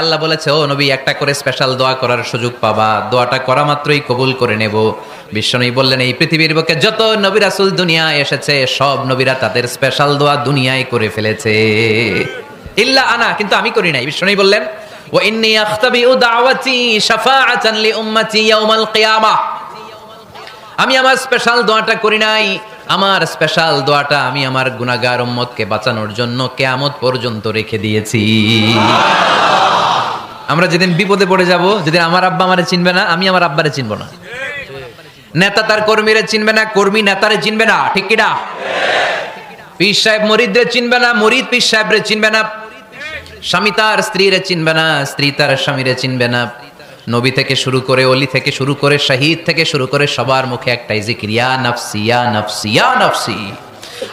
আল্লাহ বলেছে, ও নবী, একটা করে স্পেশাল দোয়া করার সুযোগ পাবা, দোয়াটা করা মাত্রই কবুল করে নেব। বিশ্বনবী বললেন, এই পৃথিবীর বুকে যত নবী রাসূল দুনিয়ায় এসেছে সব নবীরা তাদের স্পেশাল দোয়া দুনিয়ায় করে ফেলেছে, ইল্লা আনা, কিন্তু আমি করি নাই। বিশ্বনবী বললেন, ওয়া ইন্নী আখতাবিউ দাওয়াতি শাফাআতান লি উম্মতি ইয়াউমাল কিয়ামাহ, আমি আমার স্পেশাল দোয়াটা করি নাই, আমার স্পেশাল দোয়াটা আমি আমার গুনাহগার উম্মতকে বাঁচানোর জন্য কিয়ামত পর্যন্ত রেখে দিয়েছি। আমরা যেদিন বিপদে পড়ে যাব, যেদিন আমার আব্বা আমারে চিনবে না, আমি আমার আব্বারে চিনব না, নেতা তার কর্মীরে চিনবে না, কর্মী নেতারে চিনবে না, ঠিক কি না? পীর সাহেব মুরিদরে চিনবে না, মুরিদ পীর সাহেবরে চিনবে না, স্বামী তার স্ত্রীরে চিনবে না, স্ত্রী তার স্বামীরে চিনবে না। নবী থেকে শুরু করে, অলি থেকে শুরু করে, শহীদ থেকে শুরু করে সবার মুখে একটাই জিকির, ইয়া নাফসি ইয়া নাফসি ইয়া নাফসি।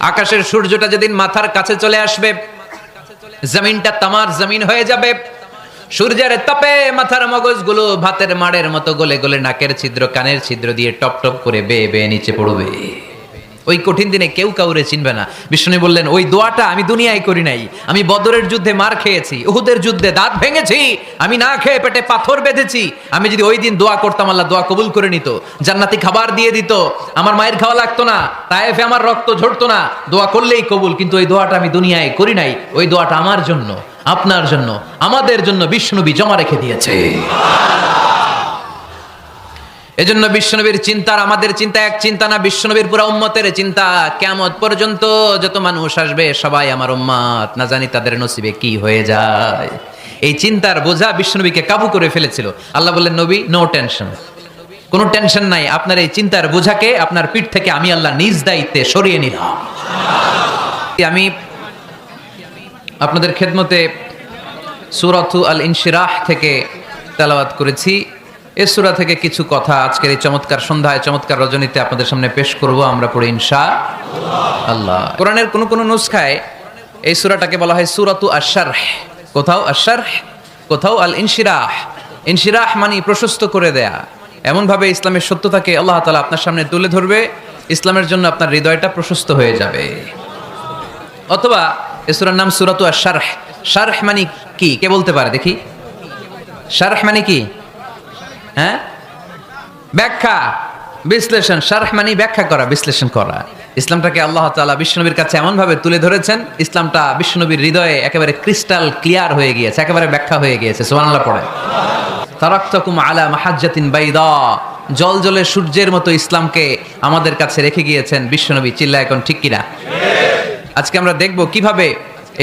আকাশের সূর্যটা যেদিন মাথার কাছে চলে আসবে, জমিনটা তামার জমিন হয়ে যাবে, সূর্যের তাপে মাথার মগজগুলো ভাতের মাড়ের মতো গলে গলে নাকের ছিদ্র কানের ছিদ্র দিয়ে টপ টপ করে বেয়ে বেয়ে নিচে পড়বে। ওই কঠিন দিনে কেউ কাউরে চিনবে না। বিষ্ণু বললেন, ওই দোয়াটা আমি দুনিয়ায় করি নাই, আমি বদরের যুদ্ধে মার খেয়েছি, উহুদের যুদ্ধে দাঁত ভেঙেছি, আমি না খেয়ে পেটে পাথর বেঁধেছি। আমি যদি ওই দিন দোয়া করতাম, আল্লাহ দোয়া কবুল করে নিত, জান্নাতি খাবার দিয়ে দিত, আমার মায়ের খাওয়া লাগতো না, তায়েফে আমার রক্ত ঝরতো না, দোয়া করলেই কবুল। কিন্তু ওই দোয়াটা আমি দুনিয়ায় করি নাই, ওই দোয়াটা আমার জন্য, আপনার জন্য, আমাদের জন্য বিষ্ণুনবী জমা রেখে দিয়েছে। এজন্য বিশ্বনবীর চিন্তা আর আমাদের চিন্তা এক চিন্তা না, বিশ্বনবীর পুরো উম্মতের চিন্তা। কিয়ামত পর্যন্ত যত মানুষ আসবে সবাই আমার উম্মত, না জানি তাদের নসিবে কি হয়ে যায়। এই চিন্তার বোঝা বিশ্বনবীকে কাবু করে ফেলেছিল। আল্লাহ বললেন, নবী, নো টেনশন, কোনো টেনশন নাই, আপনার এই চিন্তার বোঝাকে আপনার পিঠ থেকে আমি আল্লাহ নিজ দায়িত্বে সরিয়ে নিলাম। আমি আপনাদের খেদমতে সূরাতু আল ইনশিরাহ থেকে তেলাওয়াত করেছি। এই সূরা থেকে কিছু কথা আজকের এই চমৎকার সন্ধ্যায়, চমৎকার রজনীতে আপনাদের সামনে পেশ করব আমরা পড়ে ইনশাআল্লাহ। কোরআনের কোন কোন নুসখায় এই সূরাটাকে বলা হয় সূরাতু আশ-শারহ, কোথাও আশ-শারহ, কোথাও আল ইনশিরাহ। ইনশিরাহ মানে প্রশস্ত করে দেয়া, এমন ভাবে ইসলামের সত্যতাকে আল্লাহ তাআলা আপনার সামনে তুলে ধরবে, ইসলামের জন্য আপনার হৃদয়টা প্রশস্ত হয়ে যাবে। অথবা এই সূরার নাম সূরাতু আশ-শারহ। শারহ মানে কি, কে বলতে পারে দেখি? শারহ মানে কি? হ্যাঁ, ব্যাখ্যা, বিশ্লেষণ। শারহ মানে ব্যাখ্যা করা, বিশ্লেষণ করা। ইসলামটাকে আল্লাহ তাআলা বিশ্বনবীর কাছে এমন ভাবে তুলে ধরেছেন, ইসলামটা বিশ্বনবীর হৃদয়ে একেবারে ক্রিস্টাল ক্লিয়ার হয়ে গিয়েছে, একেবারে ব্যাখ্যা হয়ে গিয়েছে। সুবহানাল্লাহ পড়ে। তারাকতুকুম আলা মাহাজ্জাতিন বাইদা, জলজলে সূর্যের মতো ইসলামকে আমাদের কাছে রেখে গিয়েছেন বিশ্বনবী। চিল্লা এখন ঠিক কিনা? আজকে আমরা দেখব কিভাবে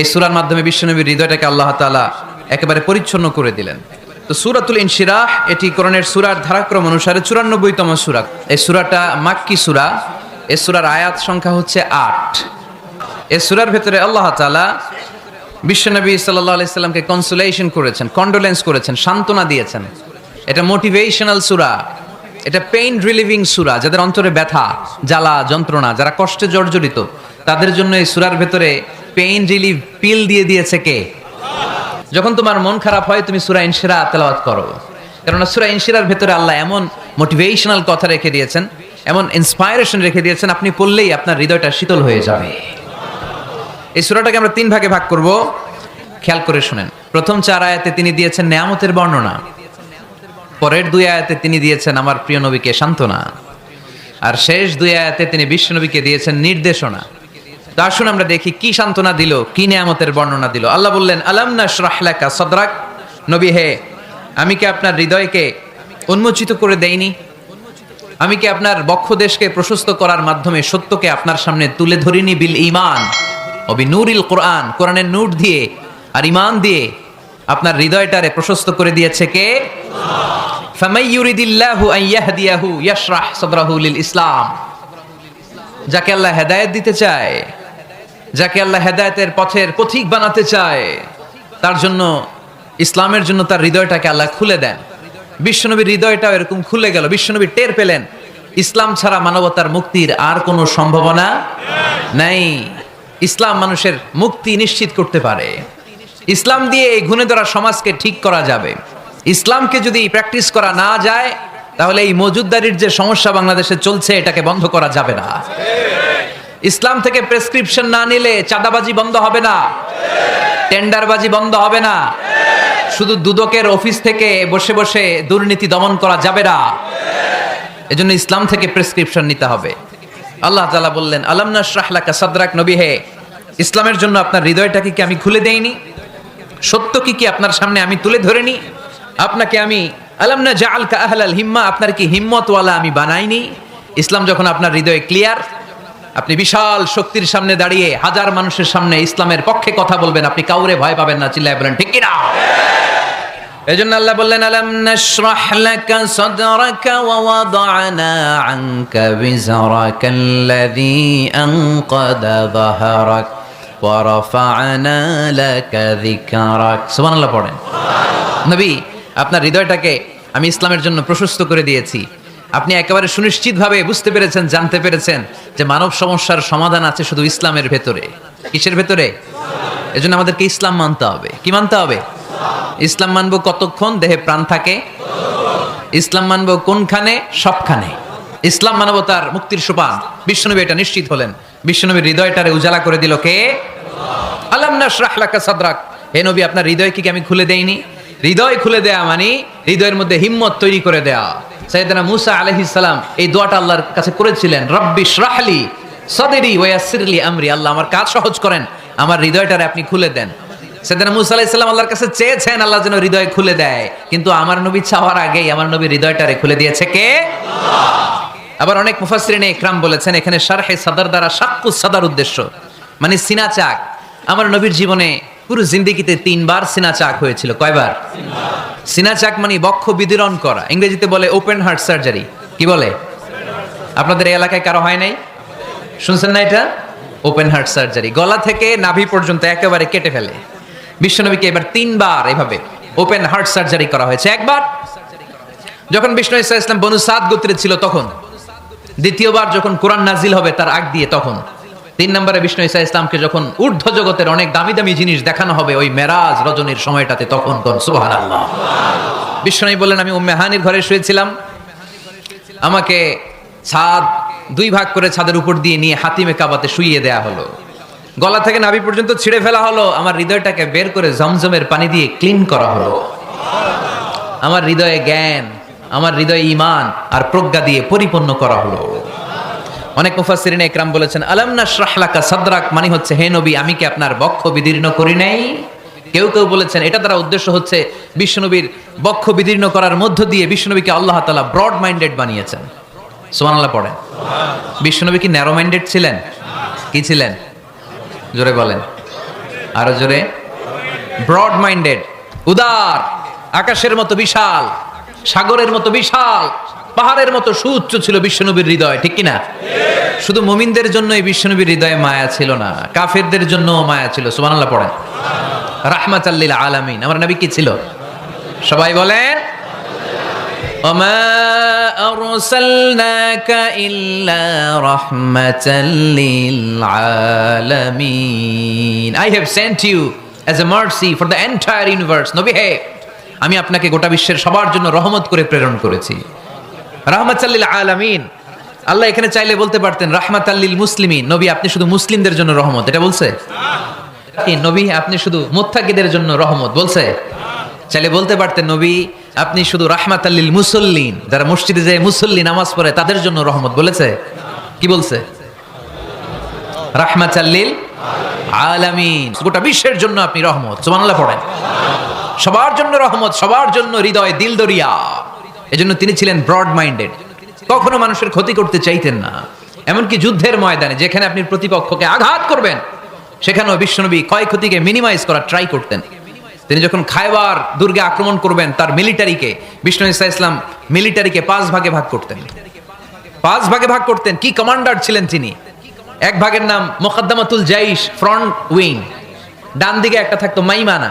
এই সূরার মাধ্যমে বিশ্বনবীর হৃদয়টাকে আল্লাহ তাআলা একেবারে পরিচ্ছন্ন করে দিলেন। তো সূরাতুল ইনশিরাহ এটি কোরআনের সূরার ধারাক্রম অনুসারে 94তম সূরা। এই সূরাটা মাক্কি সূরা। এই সূরার আয়াত সংখ্যা হচ্ছে 8। এই সূরার ভেতরে আল্লাহ তাআলা বিশ্বনবী সাল্লাল্লাহু আলাইহি সাল্লামকে কনসোলেশন করেছেন, কন্ডোলেন্স করেছেন, সান্ত্বনা দিয়েছেন। এটা মোটিভেশনাল সূরা, এটা পেইন রিলিভিং সূরা। যাদের অন্তরে ব্যথা, জ্বালা, যন্ত্রণা, যারা কষ্টে জর্জরিত, তাদের জন্য এই সূরার ভেতরে পেইন রিলিভ পিল দিয়ে দিয়েছে কে? যখন তোমার মন খারাপ হয় তুমি সূরা ইনশিরাহ তেলাওয়াত করো, কারণ সূরা ইনশিরাহর ভেতরে আল্লাহ এমন মোটিভেশনাল কথা রেখে দিয়েছেন, এমন ইন্সপায়ারেশন রেখে দিয়েছেন, আপনি পড়লেই আপনার হৃদয়টা শীতল হয়ে যাবে। এই সূরাটাকে আমরা 3 ভাগে ভাগ করব, খেয়াল করে শুনেন। প্রথম 4 আয়াতে তিনি দিয়েছেন নেয়ামতের বর্ণনা, পরের 2 আয়াতে তিনি দিয়েছেন আমার প্রিয় নবীকে সান্ত্বনা, আর শেষ 2 আয়াতে তিনি বিশ্বনবীকে দিয়েছেন নির্দেশনা। তো আসুন আমরা দেখি কি সান্ত্বনা দিল, কি নেয়ামতের বর্ণনা দিল। আল্লাহ বললেন, আলাম নাশরাহ লাকা সাদরাক, নবী হে, আমি কি আপনার হৃদয়কে উন্মোচিত করে দেইনি? আমি কি আপনার বক্ষদেশকে প্রশস্ত করার মাধ্যমে সত্যকে আপনার সামনে তুলে ধরিনি? বিল ঈমান ও বিনূরিল কোরআন, কোরআনের নূর দিয়ে আর ঈমান দিয়ে আপনার হৃদয়টারে প্রশস্ত করে দিয়েছে কে? ফামাই ইউরিদিল্লাহু আন ইয়াহদিয়াহু ইয়াশরাহ সাদরাহু লিল ইসলাম। যাকে আল্লাহ হেদায়েত দিতে চায়, যাকে আল্লাহ হেদায়েতের পথের পথিক বানাতে চায়, তার জন্য, ইসলামের জন্য তার হৃদয়টাকে আল্লাহ খুলে দেন। বিশ্বনবীর হৃদয়টাও এরকম খুলে গেল। বিশ্বনবী টের পেলেন ইসলাম ছাড়া মানবতার মুক্তির আর কোনো সম্ভাবনা নাই। ইসলাম মানুষের মুক্তি নিশ্চিত করতে পারে। ইসলাম দিয়ে এই ঘুণে ধরা সমাজকে ঠিক করা যাবে। ইসলামকে যদি প্র্যাকটিস করা না যায়, তাহলে এই মজুদদারির যে সমস্যা বাংলাদেশে চলছে, এটাকে বন্ধ করা যাবে না। ইসলাম থেকে প্রেসক্রিপশন না নিলে চাঁদাবাজি বন্ধ হবে না, টেন্ডারবাজি বন্ধ হবে না, শুধু দুদকের অফিস থেকে বসে বসে দুর্নীতি দমন করা যাবে না। এজন্য ইসলাম থেকে প্রেসক্রিপশন নিতে হবে। আল্লাহ তাআলা বললেন, আলাম নাশরাহ লাকা সাদরাক, নবী হে, ইসলামের জন্য আপনার হৃদয়টাকে কি আমি খুলে দেইনি? সত্য কি আপনার সামনে আমি তুলে ধরিনি? আপনাকে আমি আলাম নাজআলকা আহলাল হিম্মা, আপনার কি হিম্মতওয়ালা আমি বানাইনি? ইসলাম যখন আপনার হৃদয়ে ক্লিয়ার, আপনি বিশাল শক্তির সামনে দাঁড়িয়ে হাজার মানুষের সামনে ইসলামের পক্ষে কথা বলবেন, আপনি কাউরে ভয় পাবেন না। চিল্লায় বলেন ঠিক কিনা? এজন্য আল্লাহ বললেন, আলাম নাশরাহ লাকা সাদরাকা ওয়া ওয়াদা'না আনকা বিজরাকাল্লাযী আনকাদা যাহরাক ওয়া রাফা'না লাকা যিকরাক। সুবহানাল্লাহ পড়েন। নবী, আপনার হৃদয়টাকে আমি ইসলামের জন্য প্রশস্ত করে দিয়েছি। আপনি একেবারে সুনিশ্চিতভাবে বুঝতে পেরেছেন, জানতে পেরেছেন যে মানব সমস্যার সমাধান আছে শুধু ইসলামের ভেতরে। কিসের ভেতরে? এজন্য আমাদেরকে ইসলাম মানতে হবে। কি মানতে হবে? ইসলাম মানবো কতক্ষণ দেহে প্রাণ থাকে। ইসলাম মানবো কোনখানে? সবখানে। ইসলাম মানবতার মুক্তির সোপান। বিশ্বনবী এটা নিশ্চিত হলেন। বিশ্বনবীর হৃদয়টারে উজালা করে দিল কে? আলাম নাশরাহ লাকা সাদরাক, হে নবী, আপনার হৃদয় কি আমি খুলে দেইনি? হৃদয় খুলে দেয়া মানে হৃদয়ের মধ্যে হিম্মত তৈরি করে দেয়া। সাইয়েদনা মুসা আলাইহিস সালাম এই দোয়াটা আল্লাহর কাছে করেছিলেন, রব্বি ইশরাহলি সাদরি ওয়া ইয়াসসিরলি আমরি, আল্লাহ আমার কাজ সহজ করেন, আমার হৃদয়টারে আপনি খুলে দেন। সাইয়েদনা মুসা আলাইহিস সালাম আল্লাহর কাছে চেয়েছেন আল্লাহ যেন হৃদয় খুলে দেয়, কিন্তু আমার নবী চাওয়ার আগেই আমার নবীর হৃদয়টারে খুলে দিয়েছে কে? আল্লাহ। আবার অনেক মুফাসসিরিনে ইকরাম বলেছেন এখানে শারহে সাদর দ্বারা শাক্কুস সাদর উদ্দেশ্য, মানে সিনা চাক। আমার নবীর জীবনে পুরো জিন্দেগিতে 3 বার সিনা চাক হয়েছিল। কয়বার? সিনা চাক মানে বক্ষ বিদীর্ণ করা, ইংরেজিতে বলে ওপেন হার্ট সার্জারি। কি বলে? আপনাদের এই এলাকায় কারো হয় নাই? শুনছেন না এটা? ওপেন হার্ট সার্জারি, গলা থেকে নাভি পর্যন্ত একেবারে কেটে ফেলে। বিশ্বনবীকে এবার 3 বার এভাবে ওপেন হার্ট সার্জারি করা হয়েছে। একবার যখন বিষ্ণু ঈসা ইসলাম বনু সাদ গোত্রে ছিল তখন, দ্বিতীয়বার যখন কোরআন নাজিল হবে তার আগ দিয়ে তখন, 3 নম্বরে বিষ্ণু ঈসা ইসলামকে যখন ঊর্ধ্ব জগতের অনেক দামি দামি জিনিস দেখানো হবে ওই মেরাজ রজনীর সময়টাতে, তখন কোন সুবহানাল্লাহ। বিষ্ণু বললেন, আমি উম্মে হানির ঘরে শুয়েছিলাম, আমাকে ছাদ 2 ভাগ করে ছাদের উপর দিয়ে নিয়ে হাতিমে কাবাতে শুইয়ে দেয়া হলো, গলা থেকে নাভি পর্যন্ত ছিঁড়ে ফেলা হলো, আমার হৃদয়টাকে বের করে জমজমের পানি দিয়ে ক্লিন করা হলো, আমার হৃদয়ে জ্ঞান, আমার হৃদয়ে ঈমান আর প্রজ্ঞা দিয়ে পরিপূর্ণ করা হলো। অনেক মুফাসসিরিনে ইকরাম বলেছেন, আলাম নাশরাহ লাকা সাদরাক মানে হচ্ছে, হে নবী, আমি কি আপনার বক্ষ বিদীর্ণ করি নাই? কেউ কেউ বলেছেন এটা দ্বারা উদ্দেশ্য হচ্ছে বিশ্বনবীর বক্ষ বিদীর্ণ করার মধ্য দিয়ে বিশ্বনবীকে আল্লাহ তাআলা ব্রড মাইন্ডেড বানিয়েছেন। সুবহানাল্লাহ পড়েন। বিশ্বনবী কি ন্যারো মাইন্ডেড ছিলেন? কি ছিলেন? জোরে বলেন, আরো জোরে। ব্রড মাইন্ডেড, উদার, আকাশের মতো বিশাল, সাগরের মতো বিশাল, পাহাড়ের মতো সুউচ্চ ছিল বিশ্বনবীর হৃদয়। ঠিক কিনা? শুধু মুমিনদের জন্য এই বিশ্বনবীর হৃদয়ে মায়া ছিল না, কাফেরদের জন্য মায়া ছিল। সুবহানাল্লাহ পড়েন। রাহমাতাল লিল আলামিন, আমার নবী কি ছিল? সবাই বলেন, ওমা আরসালনাকা ইল্লা রাহমাতাল লিল আলামিন, I have sent you as a mercy for the entire universe. নবী হে, আমি আপনাকে গোটা বিশ্বের সবার জন্য রহমত করে প্রেরণ করেছি। রাহমাতাল লিল আলামিন, আল্লাহ এখানে চাইলে বলতে পারতেন রাহমাতাল লিল মুসলিমিন, নবী আপনি শুধু মুসলিমদের জন্য রহমত, এটা বলছে? নবী আপনি শুধু মুত্তাকিদের জন্য রহমত, বলছে? চাইলে বলতে পারতেন নবী আপনি শুধু রাহমাতাল লিল মুসাল্লিন, যারা মসজিদে যায় মুসল্লি নামাজ পড়ে তাদের জন্য রহমত, বলেছে? কি বলছে? রাহমাতাল লিল আলামিন, গোটা বিশ্বের জন্য আপনি রহমত। সুবহানাল্লাহ পড়েন। সবার জন্য রহমত, সবার জন্য হৃদয় দিল দরিয়া। এজন্য তিনি ছিলেন ব্রড মাইন্ডেড, কখনো মানুষের ক্ষতি করতে চাইতেন না। এমনকি যুদ্ধের ময়দানে যেখানে আপনি প্রতিপক্ষকে আঘাত করবেন সেখানেও বিশ্বনবী ক্ষয়ক্ষতিকে মিনিমাইজ করার ট্রাই করতেন। তিনি যখন খায়বার দুর্গে আক্রমণ করবেন তার মিলিটারিকে, বিষ্ণু ঈসা ইসলাম মিলিটারিকে 5 ভাগে ভাগ করতেন। 5 ভাগে ভাগ করতেন। কি কমান্ডার ছিলেন তিনি! এক ভাগের নাম মুকদ্দমাতুল জাইশ, ফ্রন্ট উইং, ডান দিকে একটা থাকতো মাইমানা,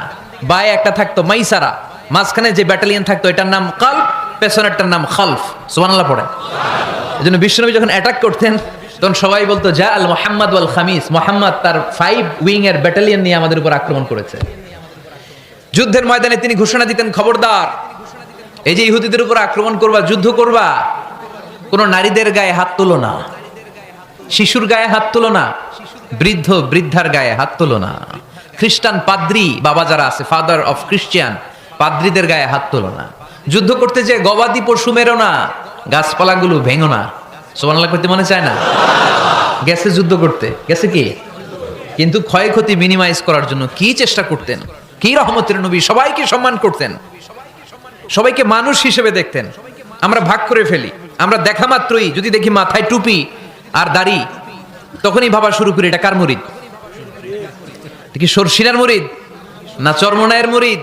বায়ে একটা থাকতো মাইসারা, মাঝখানে যে ব্যাটালিয়ন থাকতো এটার নাম কালব, পেছনেরটার নাম খালফ। সুবহানাল্লাহ পড়ে। এজন্য বিশ্বনবী যখন অ্যাটাক করতেন তখন সবাই বলতো যা আল মুহাম্মদ ওয়াল খামিস, মুহাম্মদ তার 5 উইং এর ব্যাটালিয়ন নিয়ে আমাদের উপর আক্রমণ করেছে। যুদ্ধের ময়দানে তিনি ঘোষণা দিতেন, খবরদার, এই যে ইহুদিদের উপর আক্রমণ করবা, যুদ্ধ করবা, কোন নারীদের গায়ে হাত তুলো না, শিশুর গায়ে হাত তুলো না, বৃদ্ধ বৃদ্ধার গায়ে হাত তুলো না, খ্রিস্টান পাদ্রী বাবা যারা আছে, ফাদার অফ খ্রিস্টিয়ান, পাদ্রীদের গায়ে হাত তোলো না, যুদ্ধ করতে যে গবাদি পশু মেরো না, গাছপালাগুলো ভেঙো না। সুবহানাল্লাহ করতে মনে চায় না? গেছে যুদ্ধ করতে, গেছে কি, কিন্তু ক্ষয়ক্ষতি মিনিমাইজ করার জন্য কি চেষ্টা করতেন, কি রহমতের নবী, সবাইকে সম্মান করতেন, সবাইকে মানুষ হিসেবে দেখতেন। আমরা ভাগ করে ফেলি, আমরা দেখা মাত্রই যদি দেখি মাথায় টুপি আর দাড়ি, তখনই ভাবা শুরু করি এটা কার মুরিদ, কি সরসিনার মুরিদ, না চরমনায়ের মুরিদ,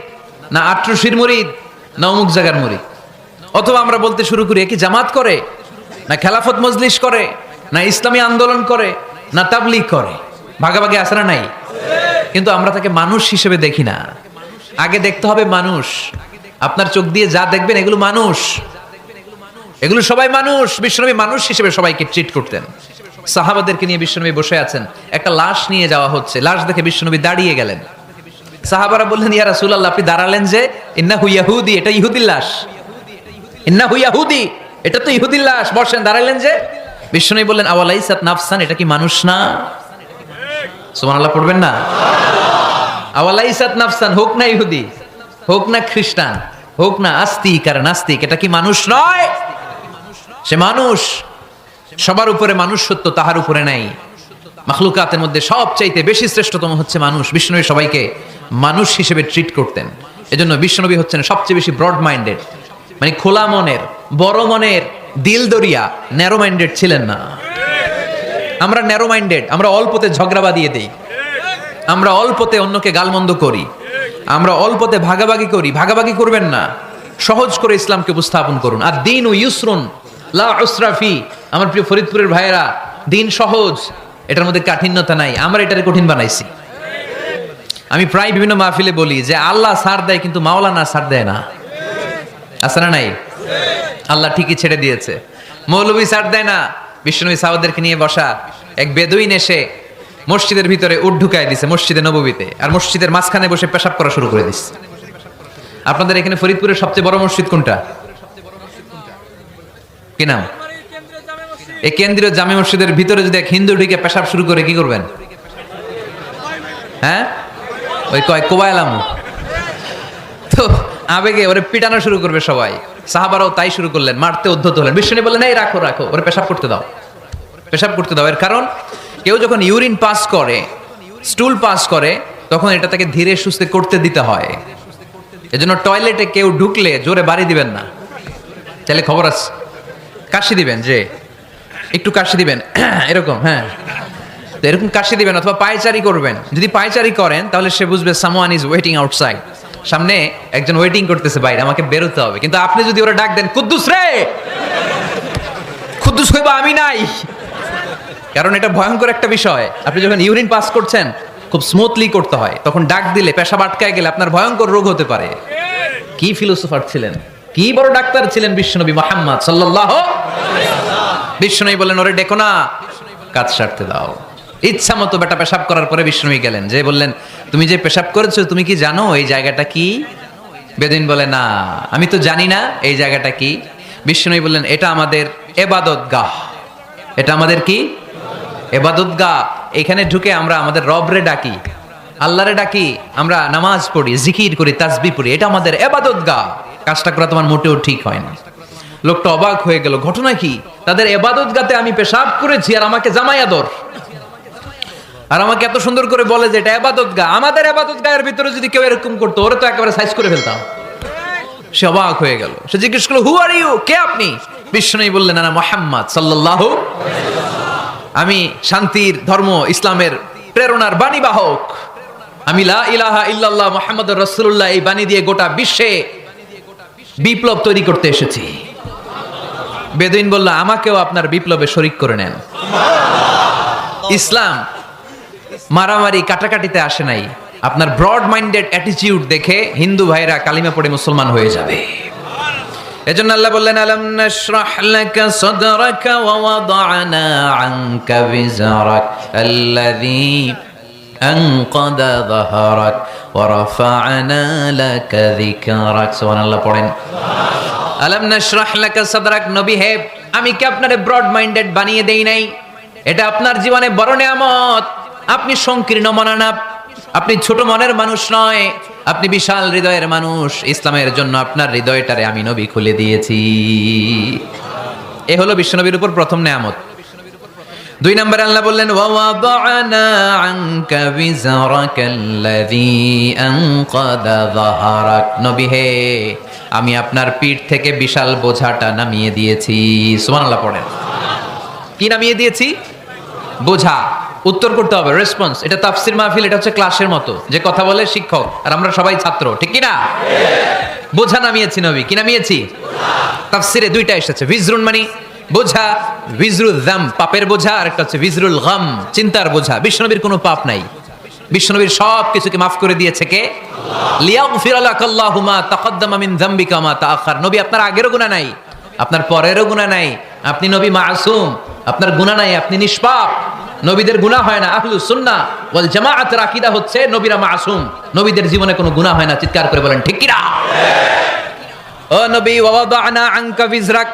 না আট্রসির মুরিদ, না অমুক জায়গার মুরিদ। অথবা আমরা বলতে শুরু করি কি জামাত করে, না খেলাফত মজলিস করে, না ইসলামী আন্দোলন করে, না তাবলীগ করে। ভাগাভাগি আছে না নাই? কিন্তু আমরা তাকে মানুষ হিসেবে দেখি না। আগে দেখতে হবে মানুষ। আপনার চোখ দিয়ে যা দেখবেন এগুলো মানুষ, এগুলো সবাই মানুষ। বিশ্বনবী মানুষ হিসেবে সবাইকে ট্রিট করতেন। সাহাবাদেরকে নিয়ে বিশ্বনবী বসে আছেন, একটা লাশ নিয়ে যাওয়া হচ্ছে, লাশ দেখে বিশ্বনবী দাঁড়িয়ে গেলেন। সাহাবারা বললেন, ইয়া রাসূলুল্লাহ, আপনি দাঁড়ালেন যে? ইন্নাহু ইয়াহুদি, এটা ইহুদির লাশ। ইন্নাহু ইয়াহুদি, এটা তো ইহুদির লাশ, বসেন, দাঁড়ালেন যে? বিশ্বনবী বললেন, আওয়ালাইসাত নাফসান, এটা কি মানুষ না? সুবহানাল্লাহ পড়বেন না? আওয়ালাইসাত নাফসান, হোক না ইহুদি, হোক না খ্রিস্টান, হোক না আস্তিক আর নাস্তিক, এটা কি মানুষ নয়? সে মানুষ। সবার উপরে মানুষ সত্য, তাহার উপরে নাই। মাখলুকাতের মধ্যে সবচাইতে বেশি শ্রেষ্ঠতম হচ্ছে মানুষ। বিশ্বনবী সবাইকে মানুষ হিসেবে ট্রিট করতেন। এজন্য বিশ্বনবী হচ্ছেন সবচেয়ে বেশি ব্রড মাইন্ডেড, মানে খোলা মনের, বড় মনের, দিল দরিয়া, ন্যারো মাইন্ডেড ছিলেন না। আমরা ন্যারো মাইন্ডেড, আমরা অল্পতে ঝগড়া বাঁধিয়ে দেই, আমরা অল্পতে অন্যকে গালমন্দ করি, আমরা অল্পতে ভাগাভাগি করি। ভাগাভাগি করবেন না, সহজ করে ইসলামকে উপস্থাপন করুন। আর দিন ও ইউসরুন লা উসরাফি। আমার প্রিয় ফরিদপুরের ভাইয়েরা, দিন সহজ, এটার মধ্যে কাঠিন্যতা নাই। আমরা এটারে কঠিন বানাইছি। আমি প্রায় বিভিন্ন মাহফিলে বলি যে আল্লাহ ছাড় দেয়, কিন্তু মাওলানা ছাড় দেয় না। আছে না নাই? আল্লাহ ঠিকই ছেড়ে দিয়েছে, মৌলবী ছাড় দেয় না। বিশ্বনবী সাহাবাদেরকে নিয়ে বসা, এক বেদুইন এসে মসজিদের ভিতরে উট ঢুকায় দিছে, মসজিদে নববীতে, আর মসজিদের মাঝখানে বসে পেশাব করা শুরু করে দিচ্ছে। আপনাদের এখানে ফরিদপুরের সবচেয়ে বড় মসজিদ কোনটা? কি নাম? এই কেন্দ্রীয় জামে মসজিদের ভিতরে যদি এক হিন্দু ঢুকে পেশাব শুরু করে, কি করবেন? হ্যাঁ, ওই কয় কোবাইলাম, তো আবেগে ওরে পিটানো শুরু করবে সবাই। সাহাবারাও তাই শুরু করলেন, মারতে উদ্ধত হলেন। বিশ্বনবী বললেন, এই রাখো রাখো, ওরে পেশাব করতে দাও, পেশাব করতে দাও। এর কারণ, কেউ যখন ইউরিন পাস করে, স্টুল পাস করে, তখন এটা তাকে ধীরে সুস্থে করতে দিতে হয়। এজন্য টয়লেটে কেউ ঢুকলে জোরে বাড়ি দিবেন না। চাইলে খবর আছে, কাশি দিবেন, যে একটু কাশি দিবেন এরকম, হ্যাঁ, তো এরকম কাশি দিবেন। অথবা পায়চারি করবেন। যদি পায়চারি করেন তাহলে সে বুঝবে সামওয়ান ইজ ওয়েটিং আউটসাইড, সামনে একজন ওয়েটিং করতেছে বাইরে, আমাকে বেরোতে হবে। কিন্তু আপনি যদি ওরা ডাক দেন, কুদ্দুস রে, কুদ্দুস হইবা, আমি নাই, কারণ এটা ভয়ঙ্কর একটা বিষয়। আপনি যখন ইউরিন পাস করছেন, খুব স্মুথলি করতে হয়, তখন ডাক দিলে পেশাব আটকায় গেলে আপনার ভয়ঙ্কর রোগ হতে পারে। কি ফিলোসোফার ছিলেন, কি বড় ডাক্তার ছিলেন বিশ্বনবী মুহাম্মদ সাল্লাল্লাহু আলাইহি ওয়াসাল্লাম। বিশ্বনবী বললেন, ওরে ডেকো না, কাজ সারতে দাও। ইচ্ছা মতো বেটা পেশাব করার পরে বিশ্বনবী গেলেন, যে বললেন, তুমি যে পেশাব করেছো, তুমি কি জানো এই জায়গাটা কি? বেদুইন বলে, না, আমি তো জানি না এই জায়গাটা কি। বিশ্বনবী বললেন, এটা আমাদের ইবাদতগাহ। এটা আমাদের কি? ইবাদতগাহ। এখানে ঢুকে আমরা আমাদের রবরে ডাকি, আল্লাহরে ডাকি, আমরা নামাজ পড়ি, জিকির করি, তাসবিহ পড়ি, এটা আমাদের ইবাদতগাহ। কাজটা করা তোমার মোটেও ঠিক হয় না। লোকটা অবাক হয়ে গেল, ঘটনা কি? তাদের ইবাদতগাতে আমি পেশাব করেছি, আর আমাকে জামাই আদর, আর আমাকে এত সুন্দর করে বলে যে এটা ইবাদতগাহ। আমাদের ইবাদতগাহের ভিতরে যদি কেউ এরকম করতো, ওরে তো একেবারে সাইজ করে ফেলতাম। সে অবাক হয়ে গেল। সে জিজ্ঞেস করলো, হু আর ইউ, কে আপনি? বিশ্বনবী বললেন, আনা মুহাম্মদ সাল্লাল্লাহু আলাইহি ওয়াসাল্লাম, আমি শান্তির ধর্ম ইসলামের প্রেরণার বাণী বাহক। আমি লা ইলাহা ইল্লাল্লাহ মুহাম্মাদুর রাসূলুল্লাহ এই বাণী দিয়ে গোটা বিশ্বে বিপ্লব তৈরি করতে এসেছি। বেদুইন বলল, আমাকেও আপনার বিপ্লবে শরীক করে নেন। ইসলাম মারামারি কাটাকাটিতে আসে নাই। আপনার ব্রড মাইন্ডেড অ্যাটিটিউড দেখে হিন্দু ভাইরা কালিমা পড়ে মুসলমান হয়ে যাবে। এজন্য আল্লাহ বললেন, আলাম নাশরাহ লাকা সাদরাকা ওয়া ওয়াদা'না আনকা বিজরাক আল্লাযী আনকাদা যাহরাক ওয়া রাফা'না লাকা যিকরাক। সুবহানাল্লাহ পড়েন। আলাম নাশরাহ লাকা সাদরাক, নবী হে, আমি কি আপনারে ব্রড মাইন্ডেড বানিয়ে দেই নাই? এটা আপনার জীবনে বড় নিয়ামত। আপনি সংকীর্ণ মনা না, আপনি ছোট মনের মানুষ নয়। আপনি বিশাল হৃদয়ের মানুষ, ইসলামের জন্য আপনার হৃদয়টারে আমি নবী খুলে দিয়েছি। এ হলো বিশ্বনবীর উপর প্রথম নেয়ামত। 2 নম্বরে আল্লাহ বললেন ওয়াওয়াদানা আনকা বিজরাকাল্লাযী আনকাদা যাহরাক। নবী হে, আমি আপনার পিঠ থেকে বিশাল বোঝাটা নামিয়ে দিয়েছি। সুবহানাল্লাহ পড়েন। কি নামিয়ে দিয়েছি? বোঝা। উত্তর করতে হবে, রেসপন্স। এটা তাফসীর মাহফিল, এটা হচ্ছে ক্লাসের মতো, যে কথা বলে শিক্ষক আর আমরা সবাই ছাত্র, ঠিক কি না? বোঝা নামিয়েছি নবী। কি নামিয়েছি? তাফসীরে 2টা এসেছে। ভিজরুন মানে বোঝা, ভিজরুল যাম পাপের বোঝা, আর একটা হচ্ছে ভিজরুল গাম চিন্তার বোঝা। বিশ্বনবীর কোনো পাপ নাই, বিশ্বনবীর সব কিছুকে মাফ করে দিয়েছে কে? লিয়াগফিরা লাকাল্লাহু মা তাকদ্দামা মিন যামবিকা মা তাআখার। নবী আপনার আগেরও গুনাহ নাই, আপনার পরেরও গুনাহ নাই, আপনি নবী মাসুম, আপনার গুনাহ নাই, আপনি নিষ্পাপ। নবীদের গুনাহ হয় না। আহলুস সুন্নাহ ওয়াল জামাআতের আকীদা হচ্ছে নবীরা মাসুম, নবীদের জীবনে কোনো গুনাহ হয় না। চিৎকার করে বলেন ঠিক কি না? ও নবী, ওয়াদানা আনকা বিজরাক,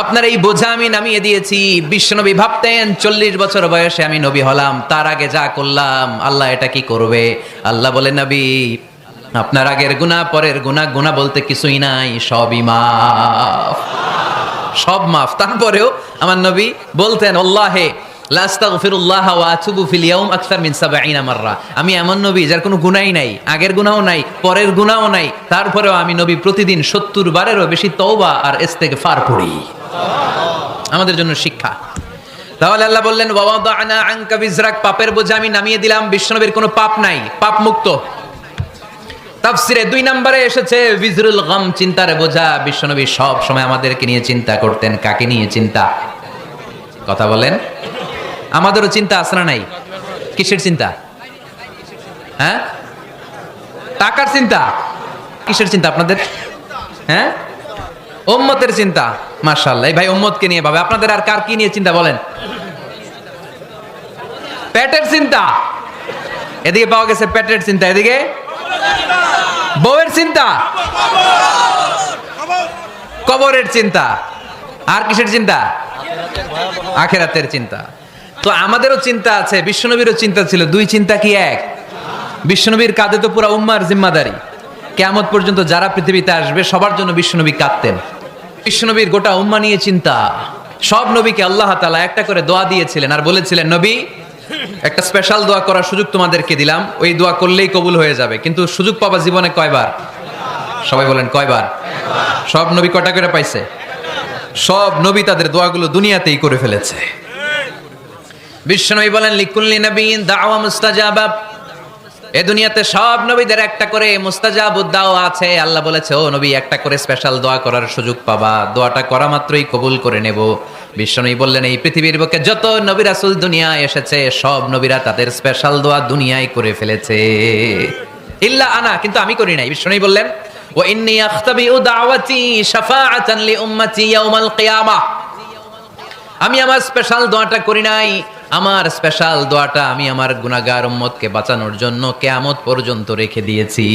আপনার এই বোঝা আমি নামিয়ে দিয়েছি। বিশ্বনবী ভাবতেন 40 বছর বয়সে আমি নবী হলাম, তার আগে যা করলাম আল্লাহ এটা কি করবে? আল্লাহ বলেন নবী, আপনার আগের গুনাহ পরের গুনাহ, গুনাহ বলতে কিছুই নাই, সবই মাফ, সব মাফ। তারপরেও আমার নবী বলতেন আল্লাহে লা আস্তাগফিরুল্লাহ ওয়া আতুবু ফিল ইয়াউম আকসার মিন 70 মাররা। আমি এমন নবী যার কোনো গুনাহই নাই, আগের গুনাহও নাই, পরের গুনাহও নাই, তারপরেও আমি নবী প্রতিদিন 70 বারেরও বেশি তওবা আর ইস্তেগফার পড়ি। আমাদের জন্য শিক্ষা। তাহলে আল্লাহ বললেন ওয়াদানা আনকা বিজরাক, পাপের বোঝা আমি নামিয়ে দিলাম। বিশ্বনবীর কোনো পাপ নাই, পাপ মুক্ত। তাফসীরে 2 নম্বরে এসেছে বিজরুল গাম চিন্তার বোঝা। বিশ্বনবী সব সময় আমাদেরকে নিয়ে চিন্তা করতেন। কাকে নিয়ে চিন্তা? কথা বলেন। আমাদেরও চিন্তা আছে না নাই? কিসের চিন্তা? হ্যাঁ, টাকার চিন্তা। কিসের চিন্তা আপনাদের? হ্যাঁ, উম্মতের চিন্তা। মাশাআল্লাহ, এই ভাই উম্মতকে নিয়ে ভাবে। আপনাদের আর কার কি নিয়ে চিন্তা বলেন? পেটের চিন্তা। এদিকে পাওয়া গেছে পেটের চিন্তা, এদিকে বউয়ের চিন্তা, কবরের চিন্তা। আর কিসের চিন্তা? আখিরাতের চিন্তা। তো আমাদেরও চিন্তা আছে, বিশ্বনবীরও চিন্তা ছিল। 2 চিন্তা কি এক? বিশ্বনবীর কাঁধে তো পুরা উম্মার জিম্মাদারি। কিয়ামত পর্যন্ত যারা পৃথিবীতে আসবে সবার জন্য বিশ্বনবী কাঁদতেন। বিশ্বনবীর গোটা উম্মা নিয়ে চিন্তা। সব নবীকে আল্লাহ তাআলা একটা করে দোয়া দিয়েছিলেন আর বলেছিলেন নবী একটা স্পেশাল দোয়া করার সুযোগ তোমাদেরকে দিলাম, ওই দোয়া করলেই কবুল হয়ে যাবে। কিন্তু সুযোগ পাবা জীবনে কয়বার? সবাই বলেন কয়বার? সব নবী কটা করে পাইছে? সব নবী তাদের দোয়াগুলো দুনিয়াতেই করে ফেলেছে। বিশ্বনবী বলেন লিকুল্লি নবিয়্যিন দাওয়া মুস্তাজাবা। এই দুনিয়াতে সব নবীদের একটা করে মুস্তাজাবুদ দাওয়া আছে। আল্লাহ বলেছে ও নবী একটা করে স্পেশাল দোয়া করার সুযোগ পাবা, দোয়াটা করা মাত্রই কবুল করে নেব। বিশ্বনবী বললেন এই পৃথিবীর বুকে যত নবী রাসূল দুনিয়ায় এসেছে সব নবীরা তাদের স্পেশাল দোয়া দুনিয়ায় করে ফেলেছে, ইল্লা আনা, কিন্তু আমি করি নাই। বিশ্বনবী বললেন ওয়া ইন্নী আখতাবিউ দাওয়াতি শাফাআতান লি উম্মতি ইয়াউমাল কিয়ামাহ। আমি আমার স্পেশাল দোয়াটা করি নাই, আমার স্পেশাল দোয়াটা আমি আমার গুনাহগার উম্মতকে বাঁচানোর জন্য কিয়ামত পর্যন্ত রেখে দিয়েছি।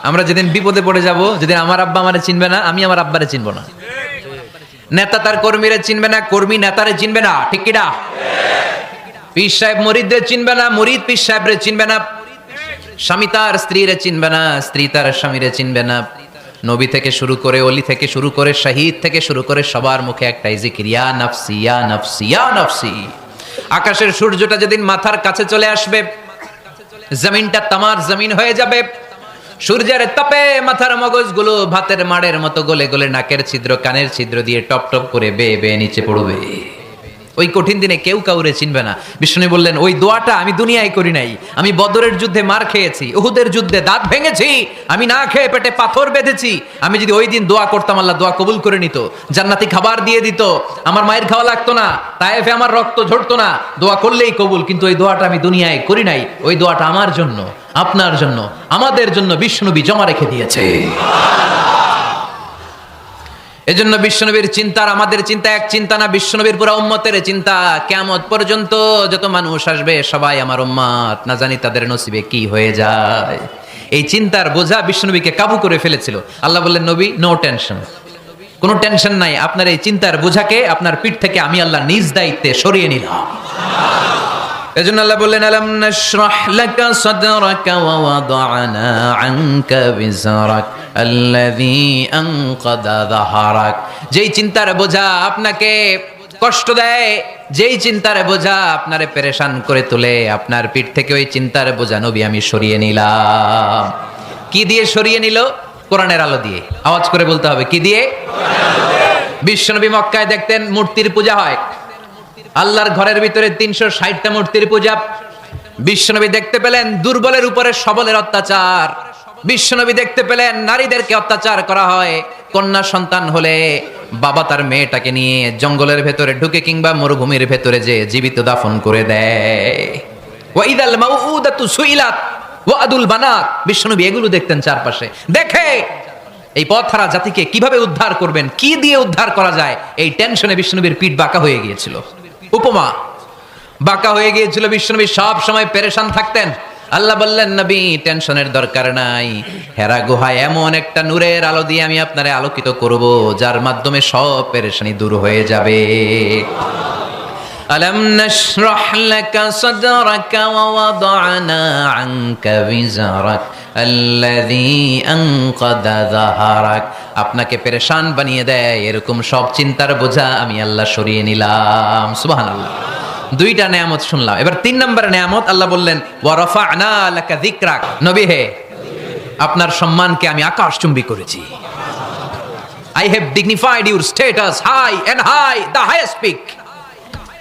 আমরা যেদিন বিপদে পড়ে যাব, যেদিন আমার আব্বা আমারে চিনবে না, আমি আমার আব্বারে চিনব না, নেতা তার কর্মীরে চিনবে না, কর্মী নেতারে চিনবে না, ঠিক কি না? পীর সাহেব মুরিদদের চিনবে না, মুরিদ পীর সাহেবরে চিনবে না, স্বামী তার স্ত্রীরে চিনবে না, স্ত্রী তার স্বামীরে চিনবে না। নবী থেকে শুরু করে, অলি থেকে শুরু করে, শহীদ থেকে শুরু করে সবার মুখে একটাই জিকির, ইয়া নাফসি ইয়া নাফসি ইয়া নাফসি। আকাশের সূর্যটা যেদিন মাথার কাছে চলে আসবে, জমিনটা তামার জমিন হয়ে যাবে, সূর্যের তাপে মাথার মগজগুলো ভাতের মাড়ের মতো গলে গলে নাকের ছিদ্র কানের ছিদ্র দিয়ে টপ টপ করে বেয়ে বেয়ে নিচে পড়বে। ওই কঠিন দিনে কেউ কাউরে চিনবে না। বিষ্ণু বললেন ওই দোয়াটা আমি দুনিয়ায় করি নাই, আমি বদরের যুদ্ধে মার খেয়েছি, উহুদের যুদ্ধে দাঁত ভেঙেছি, আমি না খেয়ে পেটে পাথর বেঁধেছি। আমি যদি ওই দিন দোয়া করতাম আল্লাহ দোয়া কবুল করে নিত, জান্নাতি খাবার দিয়ে দিত, আমার মায়ের খাওয়া লাগতো না, তায়েফে আমার রক্ত ঝরতো না, দোয়া করলেই কবুল। কিন্তু ওই দোয়াটা আমি দুনিয়ায় করি নাই, ওই দোয়াটা আমার জন্য, আপনার জন্য, আমাদের জন্য বিষ্ণুনবী জমা রেখে দিয়েছে। এজন্য বিশ্বনবীর চিন্তার আমাদের চিন্তা এক চিন্তা না, বিশ্বনবীর পুরা উম্মতের চিন্তা। কিয়ামত পর্যন্ত যত মানুষ আসবে সবাই আমার উম্মত, না জানি তাদের নসিবে কি হয়ে যায়। এই চিন্তার বোঝা বিশ্বনবীকে কাবু করে ফেলেছিল। আল্লাহ বললেন নবী নো টেনশন, কোনো টেনশন নাই, আপনার এই চিন্তার বোঝাকে আপনার পিঠ থেকে আমি আল্লাহ নিজ দায়িত্বে সরিয়ে নিলাম। এজন্য আল্লাহ বললেন আলাম নাশরাহ লাকা সাদরাকা ওয়া ওয়াদা'না আনকা বিজরাক আল্লাযী আনকাদা যাহরাক। যেই চিন্তার বোঝা আপনাকে কষ্ট দেয়, যেই চিন্তার বোঝা আপনারে পেরেশান করে তোলে, আপনার পিঠ থেকে ওই চিন্তার বোঝা নবী আমি সরিয়ে নিলাম। কি দিয়ে সরিয়ে নিল? কোরআনের আলো দিয়ে। আওয়াজ করে বলতে হবে, কি দিয়ে? বিশ্বনবী মক্কায় দেখতেন মূর্তির পূজা হয়, আল্লাহর ঘরের ভিতরে 360টা মূর্তির পূজা। বিশ্বনবী দেখতে পেলেন দুর্বলের উপরে সবলের অত্যাচার। বিশ্বনবী দেখতে পেলেন নারীদেরকে অত্যাচার করা হয়। কন্যা সন্তান হলে বাবা তার মেয়েটাকে নিয়ে জঙ্গলের ভেতরে ঢুকে কিংবা মরুভূমির ভেতরে যে জীবিত দাফন করে দেয়। ওয়াইদাল মাউউদাতু সুইলাত ওয়াদুল বানাত। বিশ্বনবী এগুলো দেখতেন চারপাশে। দেখে এই পথহারা জাতিকে কিভাবে উদ্ধার করবেন, কি দিয়ে উদ্ধার করা যায়, এই টেনশনে বিশ্বনবীর পিঠ বাঁকা হয়ে গিয়েছিল। উপমা বাঁকা হয়ে গিয়েছিল। বিশ্বনবী সব সময় পেরেশান থাকতেন। আল্লাহ বললেন, নবী টেনশনের দরকার নাই, হেরা গুহায় এমন একটা নূরের আলো দিয়ে আমি আপনারে আলোকিত করব, যার মাধ্যমে সব পেরেশানি দূর হয়ে যাবে। আলাম নাশরাহ লাকা সাদরাকা ওয়া ওয়াদা'না আনকা বিজরাক আল্লাযী আনকাদা যাহরাক। আপনাকে পেরেশান বানিয়ে দেয় এরকম সব চিন্তার বোঝা আমি আল্লাহ সরিয়ে নিলাম। সুবহানাল্লাহ। দুইটা নেয়ামত শুনলাম, এবার 3 নম্বর নেয়ামত আল্লাহ বললেন ওয়া রাফা'না লাকা যিকরাক। নবী হে, আপনার সম্মানকে আমি আকাশচুম্বী করেছি। I have dignified your status high and high, the highest peak.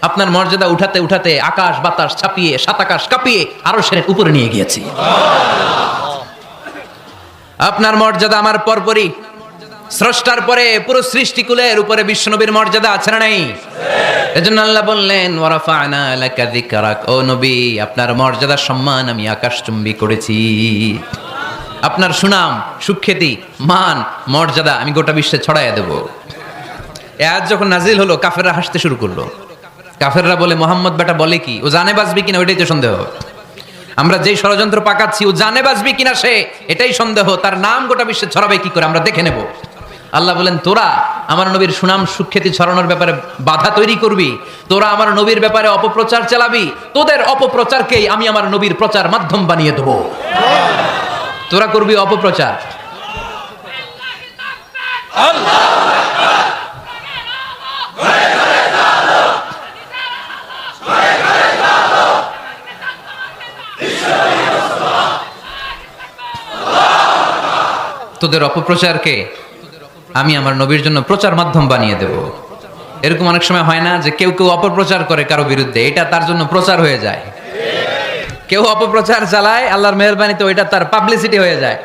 আপনার মর্যাদা উঠাতে উঠাতে আকাশ বাতাস ছাপিয়ে সাত আকাশ কাঁপিয়ে আরশের উপরে নিয়ে গিয়েছি। আপনার মর্যাদা আমার পরপরই, স্রষ্টার পরে পুরো সৃষ্টিকুলের উপরে বিশ্বনবীর মর্যাদা আছে না নাই? এজন্য আল্লাহ বললেন ওয়া রাফা'না লাকা যিকরাক। ও নবী, আপনার মর্যাদা সম্মান আমি আকাশচুম্বী করেছি। আপনার সুনাম, সুখ্যাতি, মান, মর্যাদা আমি গোটা বিশ্বে ছড়াইয়া দেব। এ আয়াত যখন নাজিল হলো কাফেররা হাসতে শুরু করলো। কাফেররা বলে, মোহাম্মদ বেটা বলে কি, ও জানে বাঁচবি কিনা ওইটাই তো সন্দেহ। আমরা যেই ষড়যন্ত্র পাকাচ্ছি ও জানে বাঁচবি কিনা সে এটাই সন্দেহ, তার নাম গোটা বিশ্বে ছড়াবে কি করে আমরা দেখে নেব। আল্লাহ বলেন, তোরা আমার নবীর সুনাম সুখ্যাতি ছড়ানোর ব্যাপারে বাধা তৈরি করবি, তোরা আমার নবীর ব্যাপারে অপপ্রচার চালাবি, তোদের অপপ্রচারকেই আমি আমার নবীর প্রচার মাধ্যম বানিয়ে দেব। তোরা করবি অপপ্রচার। তোদের অপপ্রচারকে আমি আমার নবীর জন্য প্রচার মাধ্যম বানিয়ে দেব। এরকম অনেক সময় হয় না যে কেউ কেউ অপপ্রচার করে কারো বিরুদ্ধে, এটা তার জন্য প্রচার হয়ে যায়। কেউ অপপ্রচার চালায়, আল্লাহর মেহেরবানিতে ওইটা তার পাবলিসিটি হয়ে যায়।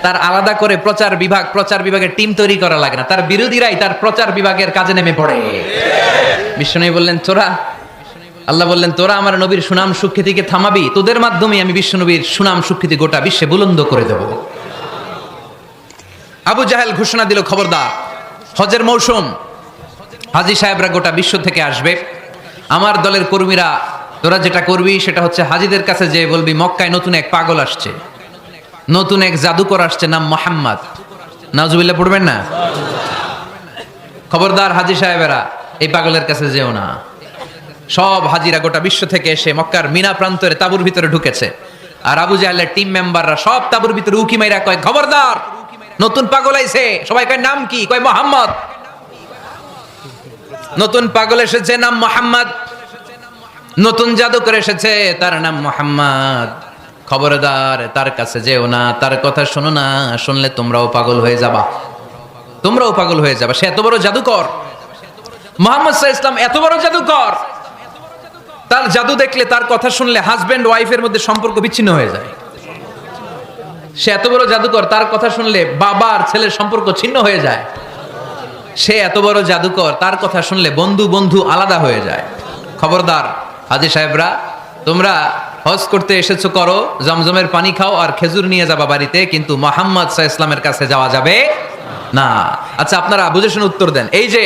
তার আলাদা করে প্রচার বিভাগের টিম তৈরি করা লাগে না, তার বিরোধীরাই তার প্রচার বিভাগের কাজে নেমে পড়ে। বিশ্বনবী বললেন আল্লাহ বললেন, তোরা আমার নবীর সুনাম সুখ্যাতিকে থামাবি, তোদের মাধ্যমে আমি বিশ্বনবীর সুনাম সুখ্যাতি গোটা বিশ্বে বুলন্দ করে দেব। আবু জাহেল ঘোষণা দিল, খবরদার, হজের মৌসুম, হাজী সাহেবরা গোটা বিশ্ব থেকে আসবে, আমার দলের কর্মীরা তোরা যেটা করবি সেটা হচ্ছে হাজীদের কাছে যে বলবি মক্কায় নতুন এক পাগল আসছে, নতুন এক জাদুকর আসছে, নাম মোহাম্মদ। নাউজুবিল্লাহ পড়বেন না? খবরদার হাজী সাহেবেরা এই পাগলের কাছে যেও না। সব হাজিরা গোটা বিশ্ব থেকে এসে মক্কার মিনা প্রান্তরে তাঁবুর ভিতরে ঢুকেছে, আর আবু জাহেলের টিম মেম্বাররা সব তাঁবুর ভিতরে উকি মাইরা কয়, খবরদার, নতুন পাগল আইছে। সবাই কয়, নাম কি? কয়, মোহাম্মদ। নতুন পাগল এসেছে, নাম মোহাম্মদ। নতুন জাদুকর এসেছে, তার নাম মোহাম্মদ। খবরদার, তার কাছে যেও না, তার কথা শোনো না, শুনলে তোমরাও পাগল হয়ে যাবা, তোমরাও পাগল হয়ে যাবা। সে এত বড় জাদুকর, মুহাম্মদ সাল্লাল্লাহু আলাইহি ওয়াসাল্লাম এত বড় জাদুকর, তার জাদু দেখলে, তার কথা শুনলে হাজবেন্ড ওয়াইফের মধ্যে সম্পর্ক বিচ্ছিন্ন হয়ে যায়। সে এত বড় জাদুকর, তার কথা শুনলে বাবা আর ছেলের সম্পর্ক ছিন্ন হয়ে যায়। সে এত বড় জাদুকর, তার কথা শুনলে বন্ধু বন্ধু আলাদা হয়ে যায়। খবরদার হাজী সাহেবরা, তোমরা হজ করতে এসেছো, করো, জমজমের পানি খাও আর খেজুর নিয়ে যাবা বাড়িতে, কিন্তু মুহাম্মদ সাল্লাল্লাহু আলাইহি ওয়াসাল্লামের কাছে যাওয়া যাবে না। আচ্ছা, আপনারা বুঝে শুনে উত্তর দেন। এই যে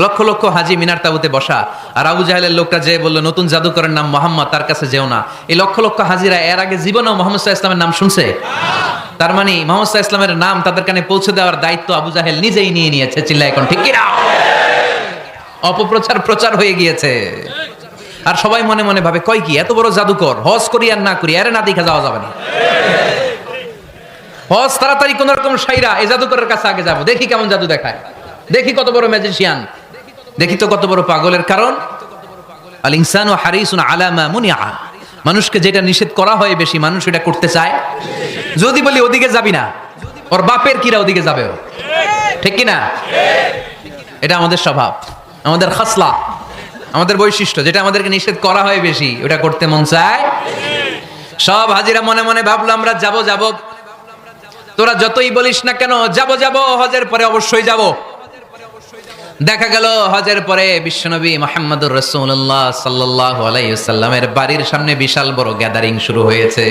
লক্ষ লক্ষ হাজি মিনার তাবুতে বসা, আর আবু জাহেলের লোকটা যে বললো নতুন জাদুকরের নাম মোহাম্মদ, তার কাছে যেও না, এই লক্ষ লক্ষ হাজিরা এর আগে জীবনেও মোহাম্মদ সাল্লাল্লাহু আলাইহি ওয়াসাল্লামের নাম শুনছে? তার মানে মোহাম্মদ সাল্লাল্লাহু আলাইহি ওয়াসাল্লামের নাম তাদের কানে পৌঁছে দেওয়ার দায়িত্ব আবু জাহেল নিজেই নিয়ে নিয়েছে। চিল্লায় এখন ঠিক কিনা? অপপ্রচার প্রচার হয়ে গিয়েছে। আর সবাই মনে মনে ভাবে কয় কি এত বড় জাদুকর, হজ করি আর না করি আরে না দেখা যাওয়া যাবে না, হজ তাড়াতাড়ি কোন রকম সাইরা এই জাদুকরের কাছে আগে যাব, দেখি কেমন জাদু দেখায়, দেখি কত বড় ম্যাজিশিয়ান, দেখি তো কত বড় পাগলের। কারণ আল ইনসানু হারিসুন আলা মা মুনিআ, মানুষকে যেটা নিষেধ করা হয় বেশি মানুষ এটা করতে চায়। যদি বলি ওদিকে যাবি না, ওর বাপের কিরা ওদিকে যাবে, ঠিক কি না? এটা আমাদের স্বভাব, আমাদের খাসলা, আমাদের বৈশিষ্ট্য, যেটা আমাদেরকে নিষেধ করা হয় বেশি ওটা করতে মন চায়। সব হাজিরা মনে মনে ভাবলো আমরা যাব যাব, তোরা যতই বলিস না কেন যাব যাব, হজের পরে অবশ্যই যাব। দেখা গেল হজের পরে বিশ্বনবী মুহাম্মদুর রাসূলুল্লাহ সাল্লাল্লাহু আলাইহি ওয়াসাল্লামের বাড়ির সামনে বিশাল বড় গ্যাদারিং শুরু হয়েছে।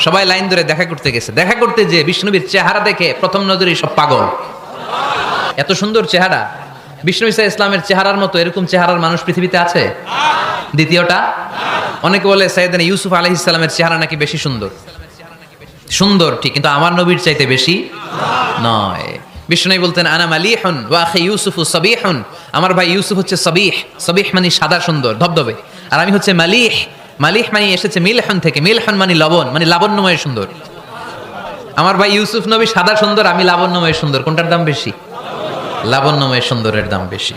সবাই লাইন ধরে দেখা করতে গেছে। দেখা করতে যে বিশ্বনবীর চেহারা দেখে প্রথম নজরেই সব পাগল। এত সুন্দর চেহারা, বিষ্ণু ঈসা ইসলামের চেহারার মতো এরকম চেহারার মানুষ পৃথিবীতে আছে? দ্বিতীয়টা, অনেকে বলে সাইয়েদনা ইউসুফ আলাইহিস সালামের চেহারা নাকি বেশি সুন্দর। সুন্দর ঠিক, কিন্তু আমার নবীর চাইতে বেশি নয়। বিষ্ণু বলতেন আনা মালিহুন ওয়া আখি ইউসুফু সাবিহুন, আমার ভাই ইউসুফ হচ্ছে সাবিহ, সাবিহ মানে সাদা সুন্দর ধবধবে, আর আমি হচ্ছে মালিহ, মালিহ মানে এসেছে মিলহন থেকে, মিলহন মানে লবণ, মানে লাবণ্যময় সুন্দর। আমার ভাই ইউসুফ নবী সাদা সুন্দর, আমি লাবণ্যময় সুন্দর, কোনটার দাম বেশি? লাবণ্যময় সুন্দরের দাম বেশি।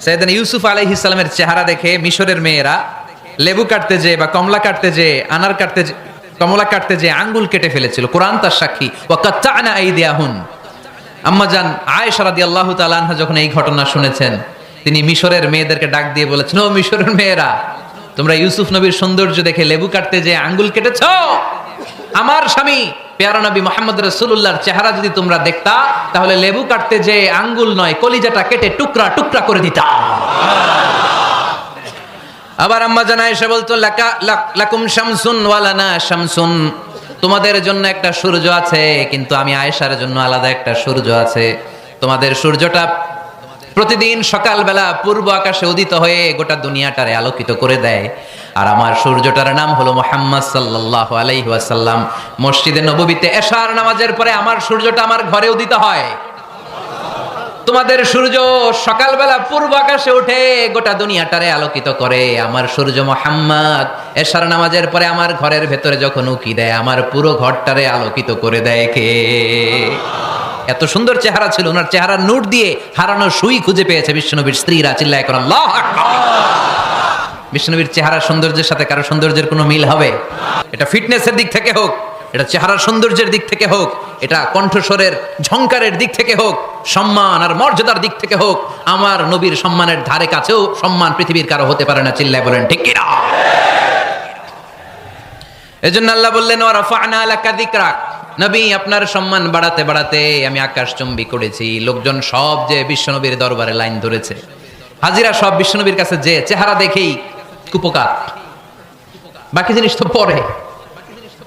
সাইয়েদনা ইউসুফ আলাইহিস সালামের চেহারা দেখে মিশরের মেয়েরা লেবু কাটতে যে বা কমলা কাটতে যে, আনার কাটতে যে, কমলা কাটতে যে আঙ্গুল কেটে ফেলেছিল, কোরআন তার সাক্ষী। ওয়া কাত্তানা আইদিয়াহুন, আম্মাজান আয়েশা রাদিয়াল্লাহু তাআলা আনহা যখন এই ঘটনা শুনেছেন, তিনি মিশরের মেয়েদেরকে ডাক দিয়ে বলেছেন, ও মিশরের মেয়েরা, তোমরা ইউসুফ নবীর সৌন্দর্য দেখে লেবু কাটতে যে আঙ্গুল কেটেছো, আমার স্বামী পেয়ারা নবী মুহাম্মদ রাসূলুল্লাহর চেহারা যদি তোমরা দেখতা, তাহলে লেবু কাটতে যে আঙ্গুল নয় কলিজাটা কেটে টুকরা টুকরা করে দিতা। আবার আম্মা জান আয়েশা বলতো লাকুম শামসুন ওয়া লানা শামসুন, তোমাদের জন্য একটা সূর্য আছে, কিন্তু আমি আয়েশার জন্য আলাদা একটা সূর্য আছে। তোমাদের সূর্যটা প্রতিদিন সকালবেলা পূর্ব আকাশে উদিত হয়ে গোটা দুনিয়াটারে আলোকিত করে দেয়, আর আমার সূর্যটার নাম হলো মুহাম্মদ সাল্লাল্লাহু আলাইহি ওয়াসাল্লাম। মসজিদে নববীতে এশার নামাজের পরে আমার সূর্যটা আমার ঘরে উদিত হয়। তোমাদের সূর্য সকালবেলা পূর্ব আকাশে উঠে গোটা দুনিয়াটারে আলোকিত করে, আমার সূর্য মুহাম্মদ এশার নামাজের পরে আমার ঘরের ভেতরে যখন উকি দেয়, আমার পুরো ঘরটারে আলোকিত করে দেয় কে? এত সুন্দর চেহারা ছিল, ওনার চেহারার নূর দিয়ে হারানো সুই খুঁজে পেয়েছে বিশ্বনবীর স্ত্রীরা। চিল্লায় করে আল্লাহু আকবার। বিশ্বনবীর চেহারার সৌন্দর্যের সাথে কারো সৌন্দর্যের কোনো মিল হবে? এটা ফিটনেসের দিক থেকে হোক, এটা চেহারার সৌন্দর্যের দিক থেকে হোক, এটা কণ্ঠস্বরের ঝংকারের দিক থেকে হোক, সম্মান আর মর্যাদার দিক থেকে হোক, আমার নবীর সম্মানের ধারে কাছেও সম্মান পৃথিবীর কারো হতে পারে না। চিল্লায় বলেন ঠিক কিনা? এজন্য আল্লাহ বললেন ওয়া রাফা'না লাকা যিকরাক, নবী আপনার সম্মান বাড়াতে বাড়াতে আমি আকাশচুম্বী করেছি। লোকজন সব যে বিশ্বনবীর দরবারে লাইন ধরেছে, হাজিরা সব বিশ্বনবীর কাছে যে চেহারা দেখেই কুপকার, বাকি জিনিস তো পরে।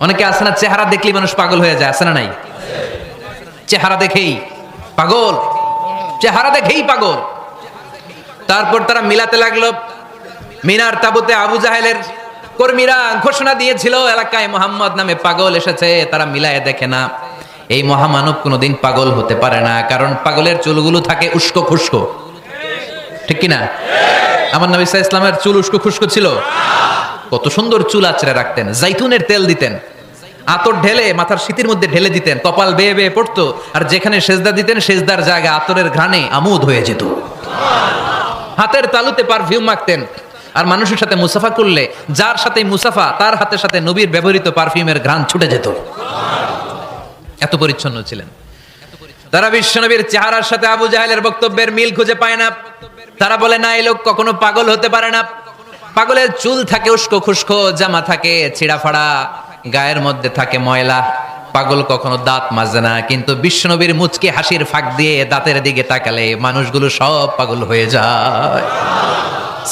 অনেকে আছে না, চেহারা দেখলেই মানুষ পাগল হয়ে যায়, আছে না নাই? চেহারা দেখেই পাগল, চেহারা দেখেই পাগল। তারপর তারা মিলাতে লাগলো, মিনার তাবুতে আবু জাহেলের কর্মীরা ঘোষণা দিয়েছিল এলাকায় মুহাম্মদ নামে পাগল এসেছে। তারা মিলায় দেখে না, এই মহামানব কোনোদিন পাগল হতে পারে না, কারণ পাগলের চুলগুলো থাকে উস্কো খুস্কো, ঠিক কিনা? আমার নবী সাল্লাল্লাহু আলাইহি ওয়াসাল্লামের চুল উস্কো খুস্কো ছিল? কত সুন্দর চুল আঁচড়ে রাখতেন, জাইতুনের তেল দিতেন, আতর ঢেলে মাথার শীতের মধ্যে ঢেলে দিতেন, কপাল বেয়ে বেয়ে পড়তো, আর যেখানে সেজদা দিতেন সেজদার জায়গা আতরের ঘ্রাণে আমোদ হয়ে যেত। হাতের তালুতে পারফিউম মাখতেন, আর মানুষের সাথে মুসাফা করলে যার সাথে মুসাফা তার হাতের সাথে নবীর ব্যবহৃত পারফিউমের ঘ্রাণ ছুটে যেত। এত পরিচ্ছন্ন ছিলেন তারা। বিশ্বনবীর চেহারার সাথে আবু জাহেলের বক্তব্যের মিল খুঁজে পায় না। তারা বলে না, এই লোক কখনো পাগল হতে পারে না। পাগলের চুল থাকে উস্কো খুস্কো, জামা থাকে ছিঁড়া ফাড়া, গায়ের মধ্যে থাকে ময়লা। পাগল কখনো দাঁত মাজে না, কিন্তু বিশ্বনবীর মুচকি হাসির ফাঁক দিয়ে দাঁতের দিকে তাকালে মানুষগুলো সব পাগল হয়ে যায়।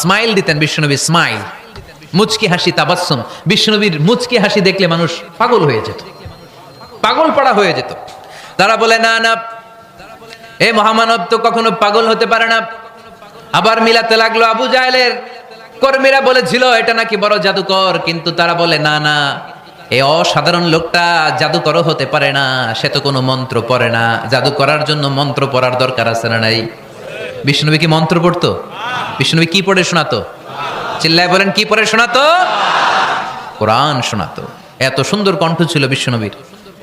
স্মাইল দিতেন বিশ্বনবী, স্মাইল, মুচকি হাসি, তাবাসসুম। বিশ্বনবীর মুচকি হাসি দেখলে মানুষ পাগল হয়ে যেত, পাগল পড়া হয়ে যেত। তারা বলে না না, এ মহামানব তো কখনো পাগল হতে পারে না। আবার মিলাতে লাগলো, আবু জাহেলের কর্মীরা বলেছিল এটা নাকি বড় জাদুকর, কিন্তু তারা বলে না না, এই অসাধারণ লোকটা জাদুকরও হতে পারে না, সে তো কোনো মন্ত্র পড়ে না। জাদু করার জন্য মন্ত্র পড়ার দরকার আছে না নাই? বিষ্ণুনবী কি মন্ত্র পড়তো? বিষ্ণুনবী কি পড়ে শোনাতো? চিল্লায় বলেন কি পড়ে শোনাতো? কোরআন শোনাতো। এত সুন্দর কণ্ঠ ছিল বিশ্বনবীর,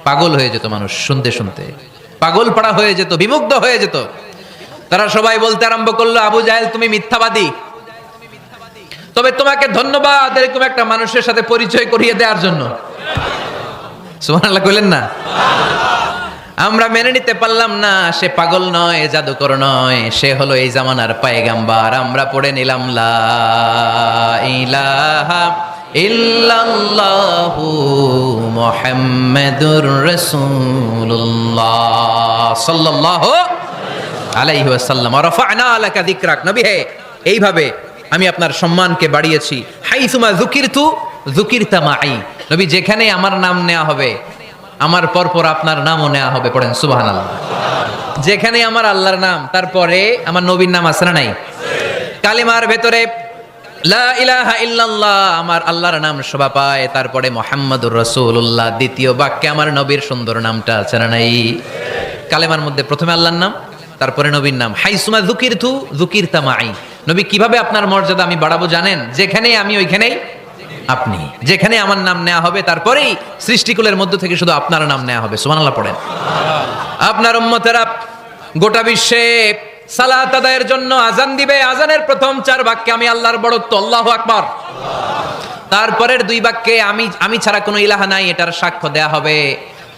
পাগল হয়ে যেত মানুষ শুনতে শুনতে, পাগল পাড়া হয়ে যেত, বিমুগ্ধ হয়ে যেত। তারা সবাই বলতে আরম্ভ করলো, আবু জাহেল তুমি মিথ্যাবাদী, তবে তোমাকে ধন্যবাদ এরকম একটা মানুষের সাথে পরিচয় করিয়ে দেওয়ার জন্য। সুবহানাল্লাহ কইলেন না? আমরা মেনে নিতে পারলাম না সে পাগল নয়, জাদুকর নয়, সে হলো এই জামানার পয়গাম্বার। আমরা পড়ে নিলাম লা ইলাহা ইল্লাল্লাহু মুহাম্মাদুর রাসূলুল্লাহ সাল্লাল্লাহু আলাইহি ওয়াসাল্লাম। রাফা'না লাকা যিকরাক, নবী হে এইভাবে আমি আপনার সম্মানকে বাড়িয়েছি। হাইসুমা যুকিরতু যুকিরতা মাই, নবী যেখানে আমার নাম নেওয়া হবে আমার পরপর আপনার নামও নেওয়া হবে। পড়েন সুবহানাল্লাহ। যেখানে আমার আল্লাহর নাম তারপরে আমার নবীর নাম আছে না নাই? কালিমার ভেতরে লা ইলাহা ইল্লাল্লাহ আমার আল্লাহর নাম শোভা পায়, তারপরে মুহাম্মাদুর রাসূলুল্লাহ দ্বিতীয় বাক্যে আমার নবীর সুন্দর নামটা আছে না নাই? কালেমার মধ্যে প্রথমে আল্লাহর নাম, তারপরে নবীর নাম। হাইসুমা যুকিরতু যুকিরতা মাই, নবী কিভাবে আপনার মর্যাদা আমি বাড়াবো জানেন? যেখানেই আমি ওইখানেই আপনি, যেখানে আমার নাম নেওয়া হবে তারপরেই সৃষ্টিকুলের মধ্য থেকে শুধু আপনার নাম নেওয়া হবে। সুবহানাল্লাহ পড়েন। আপনার উম্মতেরা গোটা বিশ্বে সালাত আদায়ের জন্য আজান দিবে, আজানের প্রথম 4 বাক্যে আমি আল্লাহর বড়ত্ব আল্লাহু আকবার, তারপরের 2 বাক্যে আমি ছাড়া কোনো ইলাহা নাই এটার সাক্ষ্য দেয়া হবে,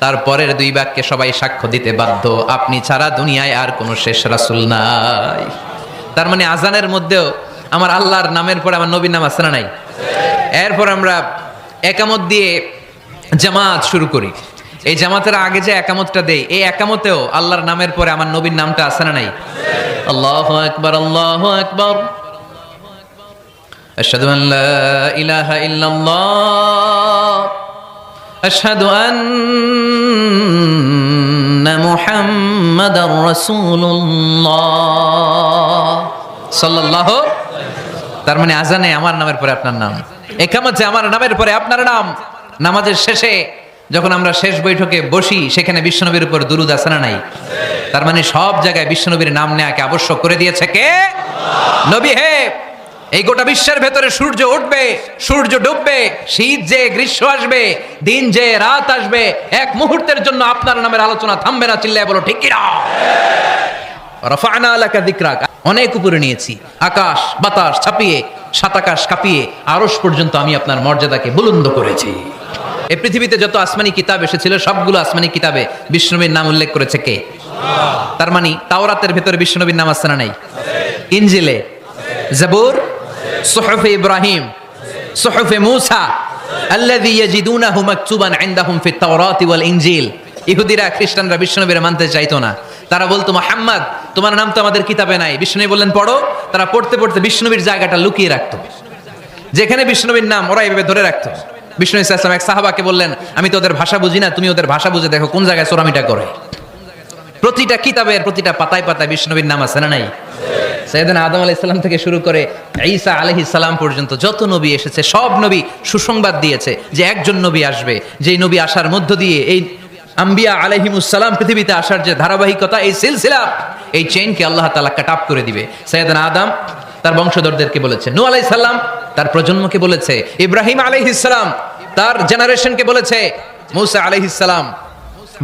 তারপরের 2 বাক্যে সবাই সাক্ষ্য দিতে বাধ্য আপনি ছাড়া দুনিয়ায় আর কোনো শেষ রাসূল নাই। তার মানে আজানের মধ্যেও আমার আল্লাহর নামের পরে আমার নবীর নাম আছে না নাই? এরপর আমরা একামত দিয়ে জামাত শুরু করি। এই জামাতের আগে যে একামতটা দেই, এই একামতেও আল্লাহর নামের পরে আমার নবীর নামটা আছে না নাই? আল্লাহু আকবার, আল্লাহু আকবার, আশহাদু আন লা ইলাহা ইল্লাল্লাহ, আশহাদু আন্না মুহাম্মাদার রাসূলুল্লাহ সাল্লাল্লাহু। তার মানে আজানে আমার নামের পরে আপনার নাম, একামতে আমার নামের পরে আপনার নাম। নামাজের শেষে যখন আমরা শেষ বৈঠকে বসি সেখানে বিশ্বনবীর উপর দুরূদ আছে না নাই? তার মানে সব জায়গায় বিশ্বনবীর নাম নেওয়াকে আবশ্যক করে দিয়েছে কে? নবী হে এই গোটা বিশ্বের ভেতরে সূর্য উঠবে, সূর্য ডুববে, শীত যে গ্রীষ্ম আসবে, দিন যে রাত আসবে, এক মুহূর্তের জন্য আপনার নামের আলোচনা থামবে না। চিল্লায় বলো ঠিক কিনা? রাফা'না লাকা যিকরাক, অনেক উপরে নিয়েছি, আকাশ বাতাস ছাপিয়ে, সাত আকাশ কাঁপিয়ে আরশ পর্যন্ত আমি আপনার মর্যাদাকে বুলন্দ করেছি। এই পৃথিবীতে যত আসমানি কিতাব এসেছিল সবগুলো আসমানি কিতাবে বিষ্ণুবীর নাম উল্লেখ করেছে কে? তার মানে তাওরাতের ভেতরে বিষ্ণুবীর নাম আছে না নাই? ইনজিলে, জাবুর, সুহুফে ইব্রাহিম, সুহুফে মূসা, আল্লাযী ইয়াজিদুনাহু মাকতুবান ইনদাহুম ফিত তাওরাতি ওয়াল ইনজিল। ইহুদিরা খ্রিস্টানরা বিষ্ণুবীর মানতে চাইতো না। তারা বলতো মুহাম্মদ তোমার নাম তো আমাদের কিতাবে নাই। বিষ্ণু বললেন পড়ো। তারা পড়তে পড়তে বিষ্ণুবীর জায়গাটা লুকিয়ে রাখতো, যেখানে বিষ্ণুবীর নাম ওরা এইভাবে ধরে রাখতো। বিষ্ণু ইসা ইসলাম এক সাহাবাকে বললেন আমি তো ওদের ভাষা বুঝি না, তুমি ওদের ভাষা বুঝে দেখো কোন জায়গায় চোরামিটা করে। প্রতিটা কিতাবের প্রতিটা পাতায় পাতায় বিষ্ণুবীর নাম আছে না নাই? সাইয়েদনা আদম আলাইহিস সালাম থেকে শুরু করে ঈসা আলাইহিস সালাম পর্যন্ত যত নবী এসেছে সব নবী সুসংবাদ দিয়েছে যে একজন নবী আসবে, যেই নবী আসার মধ্য দিয়ে এই আম্বিয়া আলাইহিমুস সালাম পৃথিবীতে আসার যে ধারাবাহিকতা, এই সিলসিলা, এই চেইনকে আল্লাহ তাআলা কাট অফ করে দিবে। সাইয়েদনা আদম তার বংশধরদেরকে বলেছে, নূহ আলাইহিস সালাম তার প্রজন্মকে বলেছে, ইব্রাহিম আলাইহিস সালাম তার জেনারেশনকে বলেছে, মূসা আলাইহিস সালাম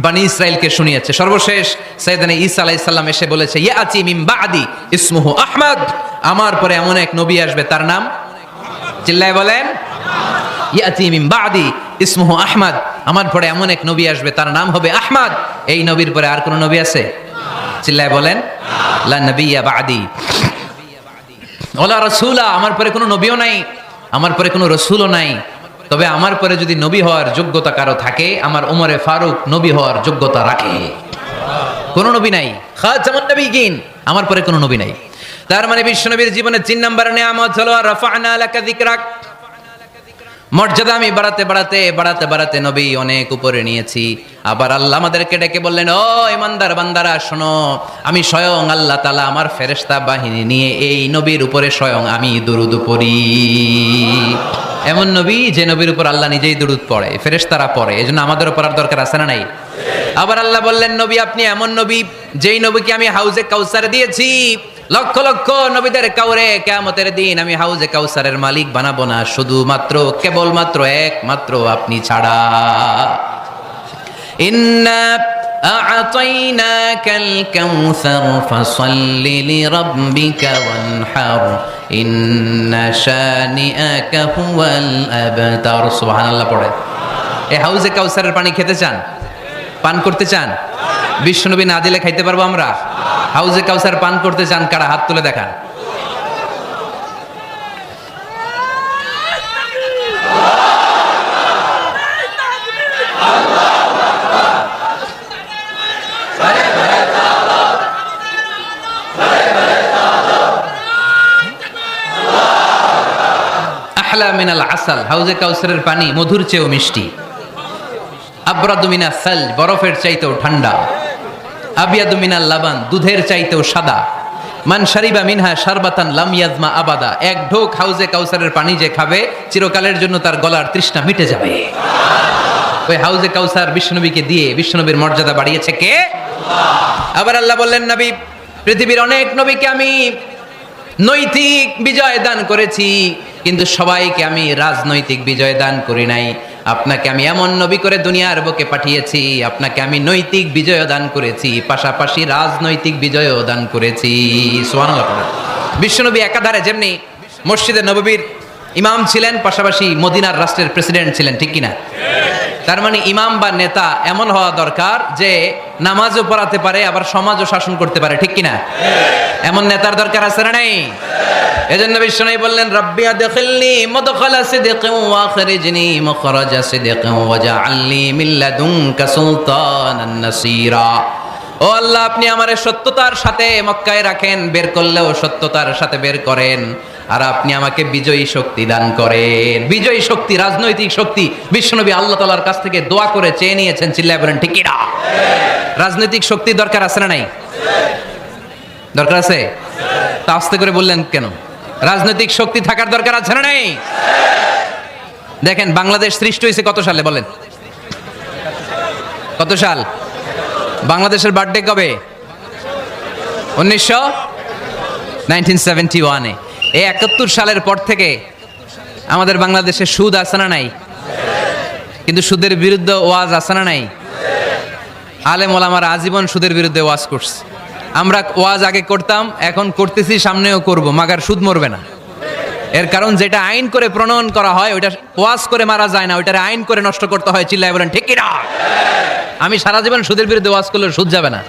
বনি ইসরাইলকে শুনিয়েছে। সর্বশেষ সাইয়েদনা ঈসা আলাইহিস সালাম এসে বলেছে, ইয়াতি মিন বাদি ইসমুহু আহমদ, আমার পরে এমন এক নবী আসবে তার নাম, চিল্লায় বলেন, ইয়াতি মিন বাদি ইসমুহু আহমদ, আমার পরে এমন এক নবী আসবে তার নাম হবে আহমদ। এই নবীর পরে আর কোন নবী আছে? চিল্লায় বলেন, লা নবিয়্যা বাদি ওয়ালা রাসূলা, আমার পরে কোনো নবীও নাই, আমার পরে কোনো রাসূলও নাই। তবে আমার পরে যদি নবী হওয়ার যোগ্যতা কারো থাকে, আমার ওমরে ফারুক নবী হওয়ার যোগ্যতা রাখে। কোন নবী নাই, খাতামুন নবিয়্যিন, আমার পরে কোনো নবী নাই। তার মানে বিশ্বনবীর জীবনের 3 নম্বর নিয়ামত হলো রাফা'না লাকা যিকরাক। মর্যাদা আমি বাড়াতে বাড়াতে বাড়াতে বাড়াতে নবী অনেক উপরে নিয়েছি। আবার আল্লাহ আমাদেরকে ডেকে বললেন, ও ইমানদার বান্দারা শোনো, আমি স্বয়ং আল্লাহ তাআলা আমার ফেরেশতা বাহিনী নিয়ে এই নবীর উপরে স্বয়ং আমি দুরূদ পড়ি। এমন নবী যে নবীর উপর আল্লাহ নিজেই দুরূদ পড়ে, ফেরেশতারা পড়ে, এজন্য আমাদের উপর আর দরকার আছে না নাই? আবার আল্লাহ বললেন, নবী আপনি এমন নবী যেই নবীকে আমি হাউজে কাউসার দিয়েছি, লক্ষ লক্ষ নবীদের কাউরে কিয়ামতের দিন আমি হাউজে কাউসারের মালিক বানাবো না, শুধুমাত্র কেবলমাত্র একমাত্র আপনি ছাড়া। ইন্না আ'তাইনাকাল কাউসার ফাসাল্লি লিরাব্বিকা ওয়ানহার ইন্না শানিআকা হুয়াল আবতার। সুবহানাল্লাহ পড়ে। এই হাউজে কাউসারের পানি খেতে চান, পান করতে চান? বিশ্বনবী না দিলে খাইতে পারবো আমরা? হাউজে কাউসার পান করতে চান কারা? হাত তুলে দেখান। আহলা মিনাল আসাল, হাউজে কাউসারের পানি মধুর চেয়েও মিষ্টি। আবরাদু মিনাস সালজ, বরফের চাইতেও ঠান্ডা। আবিয়াদু মিনাল লাবান, দুধের চাইতেও সাদা। মান শারিবা মিনহা শারবাতান লাম ইয়াজমা আবাদা, এক ঢোক হাউজে কাউসারের পানি যে খাবে চিরকালের জন্য তার গলার তৃষ্ণা মিটে যাবে। ওই হাউজে কাউসার বিশ্বনবীকে দিয়ে বিশ্বনবীর মর্যাদা বাড়িয়েছে কে? আবার আল্লাহ বললেন, নবী, পৃথিবীর অনেক নবীকে আমি নৈতিক বিজয় দান করেছি, কিন্তু সবাইকে আমি রাজনৈতিক বিজয় দান করি নাই। আপনাকে আমি এমন নবী করে দুনিয়ার বুকে পাঠিয়েছি, আপনাকে আমি নৈতিক বিজয় দান করেছি, পাশাপাশি রাজনৈতিক বিজয় দান করেছি। সুবহানাল্লাহ। বিশ্বনবী একাধারে যেমনি মসজিদে নববীর ইমাম ছিলেন, পাশাপাশি মদিনার রাষ্ট্রের প্রেসিডেন্ট ছিলেন, ঠিক কিনা? তার মানে ইমাম বা নেতা এমন হওয়া দরকার যে নামাজও পড়াতে পারে, আবার সমাজও শাসন করতে পারে, ঠিক কিনা? এমন নেতার দরকার আছে না নাই? এজন্য বিশ্বনবী বললেন, রাব্বি আদখিলনি মুদখালা সিদকিন ওয়া আখরিজনি মুখরাজা সিদকিন ওয়াজআলনি মিন লাদুনকা সুলতানান নাসীরা। ও আল্লাহ, আপনি আমারে সত্যতার সাথে মক্কায় রাখেন, বের করলেও সত্যতার সাথে বের করেন, আর আপনি আমাকে বিজয়ী শক্তি দান করেন। বিজয়ী শক্তি, রাজনৈতিক শক্তি বিশ্বনবী আল্লাহ তাআলার কাছ থেকে দোয়া করে চেয়ে নিয়েছেন। চিল্লায় বলেন ঠিক কিনা? রাজনৈতিক শক্তি দরকার আছে না নাই? দরকার আছে? তা আস্তে করে বললেন কেন? রাজনৈতিক শক্তি থাকার দরকার আছে না নাই? দেখেন, বাংলাদেশ সৃষ্টি হয়েছে কত সালে বলেন? কত সাল? বাংলাদেশের বার্থডে কবে? 1971-এ। এই 71 সালের পর থেকে আমাদের বাংলাদেশে সুদ আছে না নাই? কিন্তু সুদের বিরুদ্ধে ওয়াজ আছে না নাই? আলেম ওলামারা আজীবন সুদের বিরুদ্ধে ওয়াজ করছে। আমরা ওয়াজ আগে করতাম, এখন করতেছি, সামনেও করব, মাগার সুদ মরবে না। এর কারণ যেটা আইন করে প্রণয়ন করা হয় ওইটা ওয়াজ করে মারা যায় না, ওইটারে আইন করে নষ্ট করতে হয়। চিল্লায় বলেন ঠিক কিনা? আমি সারা জীবন সুদের বিরুদ্ধে ওয়াজ করলে সুদ যাবে না,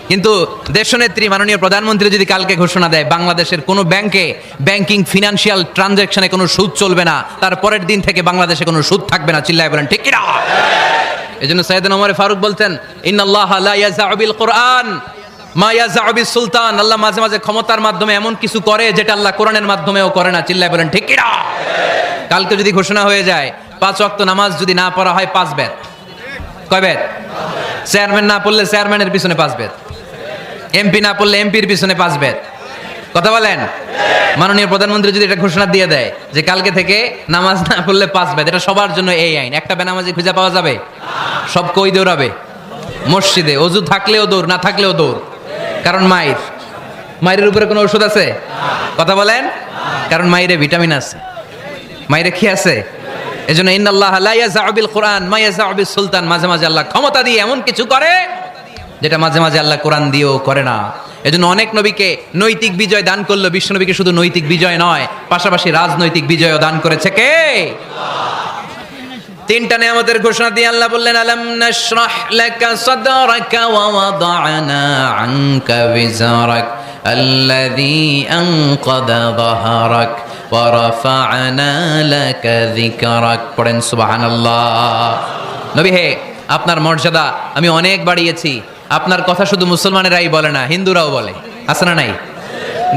কিন্তু দেশনেত্রী মাননীয় প্রধানমন্ত্রী যদি কালকে ঘোষণা দেয় বাংলাদেশের কোনো ব্যাংকে ব্যাংকিং ফিনান্সিয়াল ট্রানজাকশনে কোনো সুদ চলবে না, তার পরের দিন থেকে বাংলাদেশে কোনো সুদ থাকবে না। চিল্লায় বলেন ঠিক কিনা? এজন্য সাইয়েদনা ওমর ফারুক বলতেন, ইন্নাল্লাহা লা ইয়াযাউ বিল কুরআন মা ইয়াযাউ বিস সুলতান। আল্লাহ মাঝে মাঝে ক্ষমতার মাধ্যমে এমন কিছু করে যেটা আল্লাহ কোরআনের মাধ্যমেও করে না। চিল্লায় বলেন ঠিক কিনা? কালকে যদি ঘোষণা হয়ে যায় 5 ওয়াক্ত নামাজ যদি না পড়া হয় 5 বেত। কয় বেত? চেয়ারম্যান না পড়লে চেয়ারম্যানের পিছনে 5 বেত, এমপি না পড়লে এমপির পিছনে 5 বেত। কথা বলেন? মাননীয় প্রধানমন্ত্রী যদি এটা ঘোষণা দিয়ে দেয় যে কালকে থেকে নামাজ না পড়লে 5 বেত, এটা সবার জন্য এই আইন। একটা বেনামাজি খুঁজে পাওয়া যাবে? সব কই দৌড়াবে মসজিদে, অজু থাকলেও দৌড়, না থাকলেও দৌড়। কারণ মায়ের উপরে কোনো ওষুধ আছে? কথা বলেন? কারণ মায়েরে ভিটামিন আছে, মায়েরে কি আছে? এজন্য ইন্নাল্লাহা লা ইয়াযাউ বিল কুরআন মা ইয়াযাউ বিস সুলতান। মাঝে মাঝে আল্লাহ ক্ষমতা দিয়ে এমন কিছু করে যেটা মাঝে মাঝে আল্লাহ কোরআন দিয়েও করে না। এজন্য অনেক নবীকে নৈতিক বিজয় দান করলো, বিশ্ব নবীকে শুধু নৈতিক বিজয় নয়, পাশাপাশি রাজনৈতিক বিজয়ও দান করেছে কে? 3টা নিয়ামতের ঘোষণা দিয়ে আল্লাহ বললেন, আলাম নাশরাহ লাকা সাদরাকা ওয়া ওয়াদা'না আনকা বিজরাক আল্লাযী আনকাদা যাহরাক ওয়া রাফা'না লাকা যিকরাক। পড়েন সুবহানাল্লাহ। নবী হে, আপনার মর্যাদা আমি অনেক বাড়িয়েছি। আপনার কথা শুধু মুসলমানেরাই বলে না, হিন্দুরাও বলে। আছে না নাই?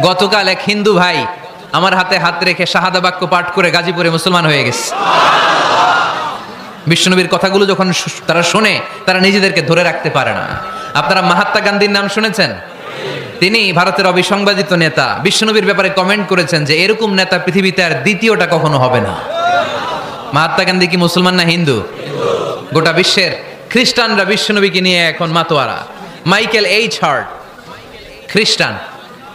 গতকাল এক হিন্দু ভাই আমার হাতে হাত রেখে শাহাদা বাক্য পাঠ করে গাজীপুরে মুসলমান হয়ে গেছে। বিশ্বনবীর কথাগুলো যখন তারা শোনে, তারা নিজেদেরকে ধরে রাখতে পারে না। আপনারা মহাত্মা গান্ধীর নাম শুনেছেন? তিনি ভারতের অবিসংবাদিত নেতা। বিশ্বনবীর ব্যাপারে কমেন্ট করেছেন যে এরকম নেতা পৃথিবীতে আর দ্বিতীয়টা কখনো হবে না। মহাত্মা গান্ধী কি মুসলমান না হিন্দু? গোটা বিশ্বের খ্রিস্টানরা বিশ্বনবীকে নিয়ে এখন মাতোয়ারা। মাইকেল এইচ হার্ট খ্রিস্টান,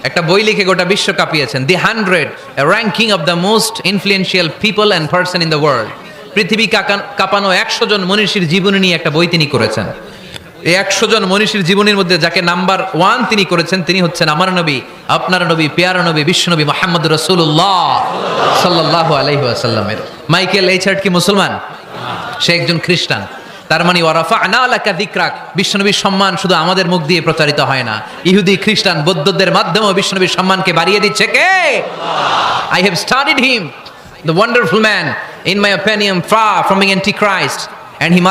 একটা বই লিখে গোটা বিশ্ব কাঁপিয়েছেন, দি 100 ranking of the most influential people and person in the world. পৃথিবী কাঁপানো 100 জন মনীষীর জীবনী নিয়ে একটা বই তিনি করেছেন। এই 100 জন মনীষীর জীবনীর মধ্যে যাকে নাম্বার 1 তিনি করেছেন, তিনি হচ্ছেন আমার নবী, আপনার নবী, পেয়ারা নবী, বিশ্বনবী মুহাম্মদ রাসূলুল্লাহ সাল্লাল্লাহু আলাইহি ওয়াসাল্লামের। মাইকেল এইচার্ট কি মুসলমান? সে একজন খ্রিস্টান। তার মানে ওয়ারাফা'না লাকা যিকরাক, বিশ্বনবীর সম্মান শুধু আমাদের মুখ দিয়ে প্রচারিত হয় না, ইহুদি, খ্রিস্টান, বৌদ্ধদের মাধ্যমেও বিশ্বনবীর সম্মানকে বাড়িয়ে দিচ্ছে কে? I have studied him, the wonderful man, in my opinion, far from being antichrist, and he must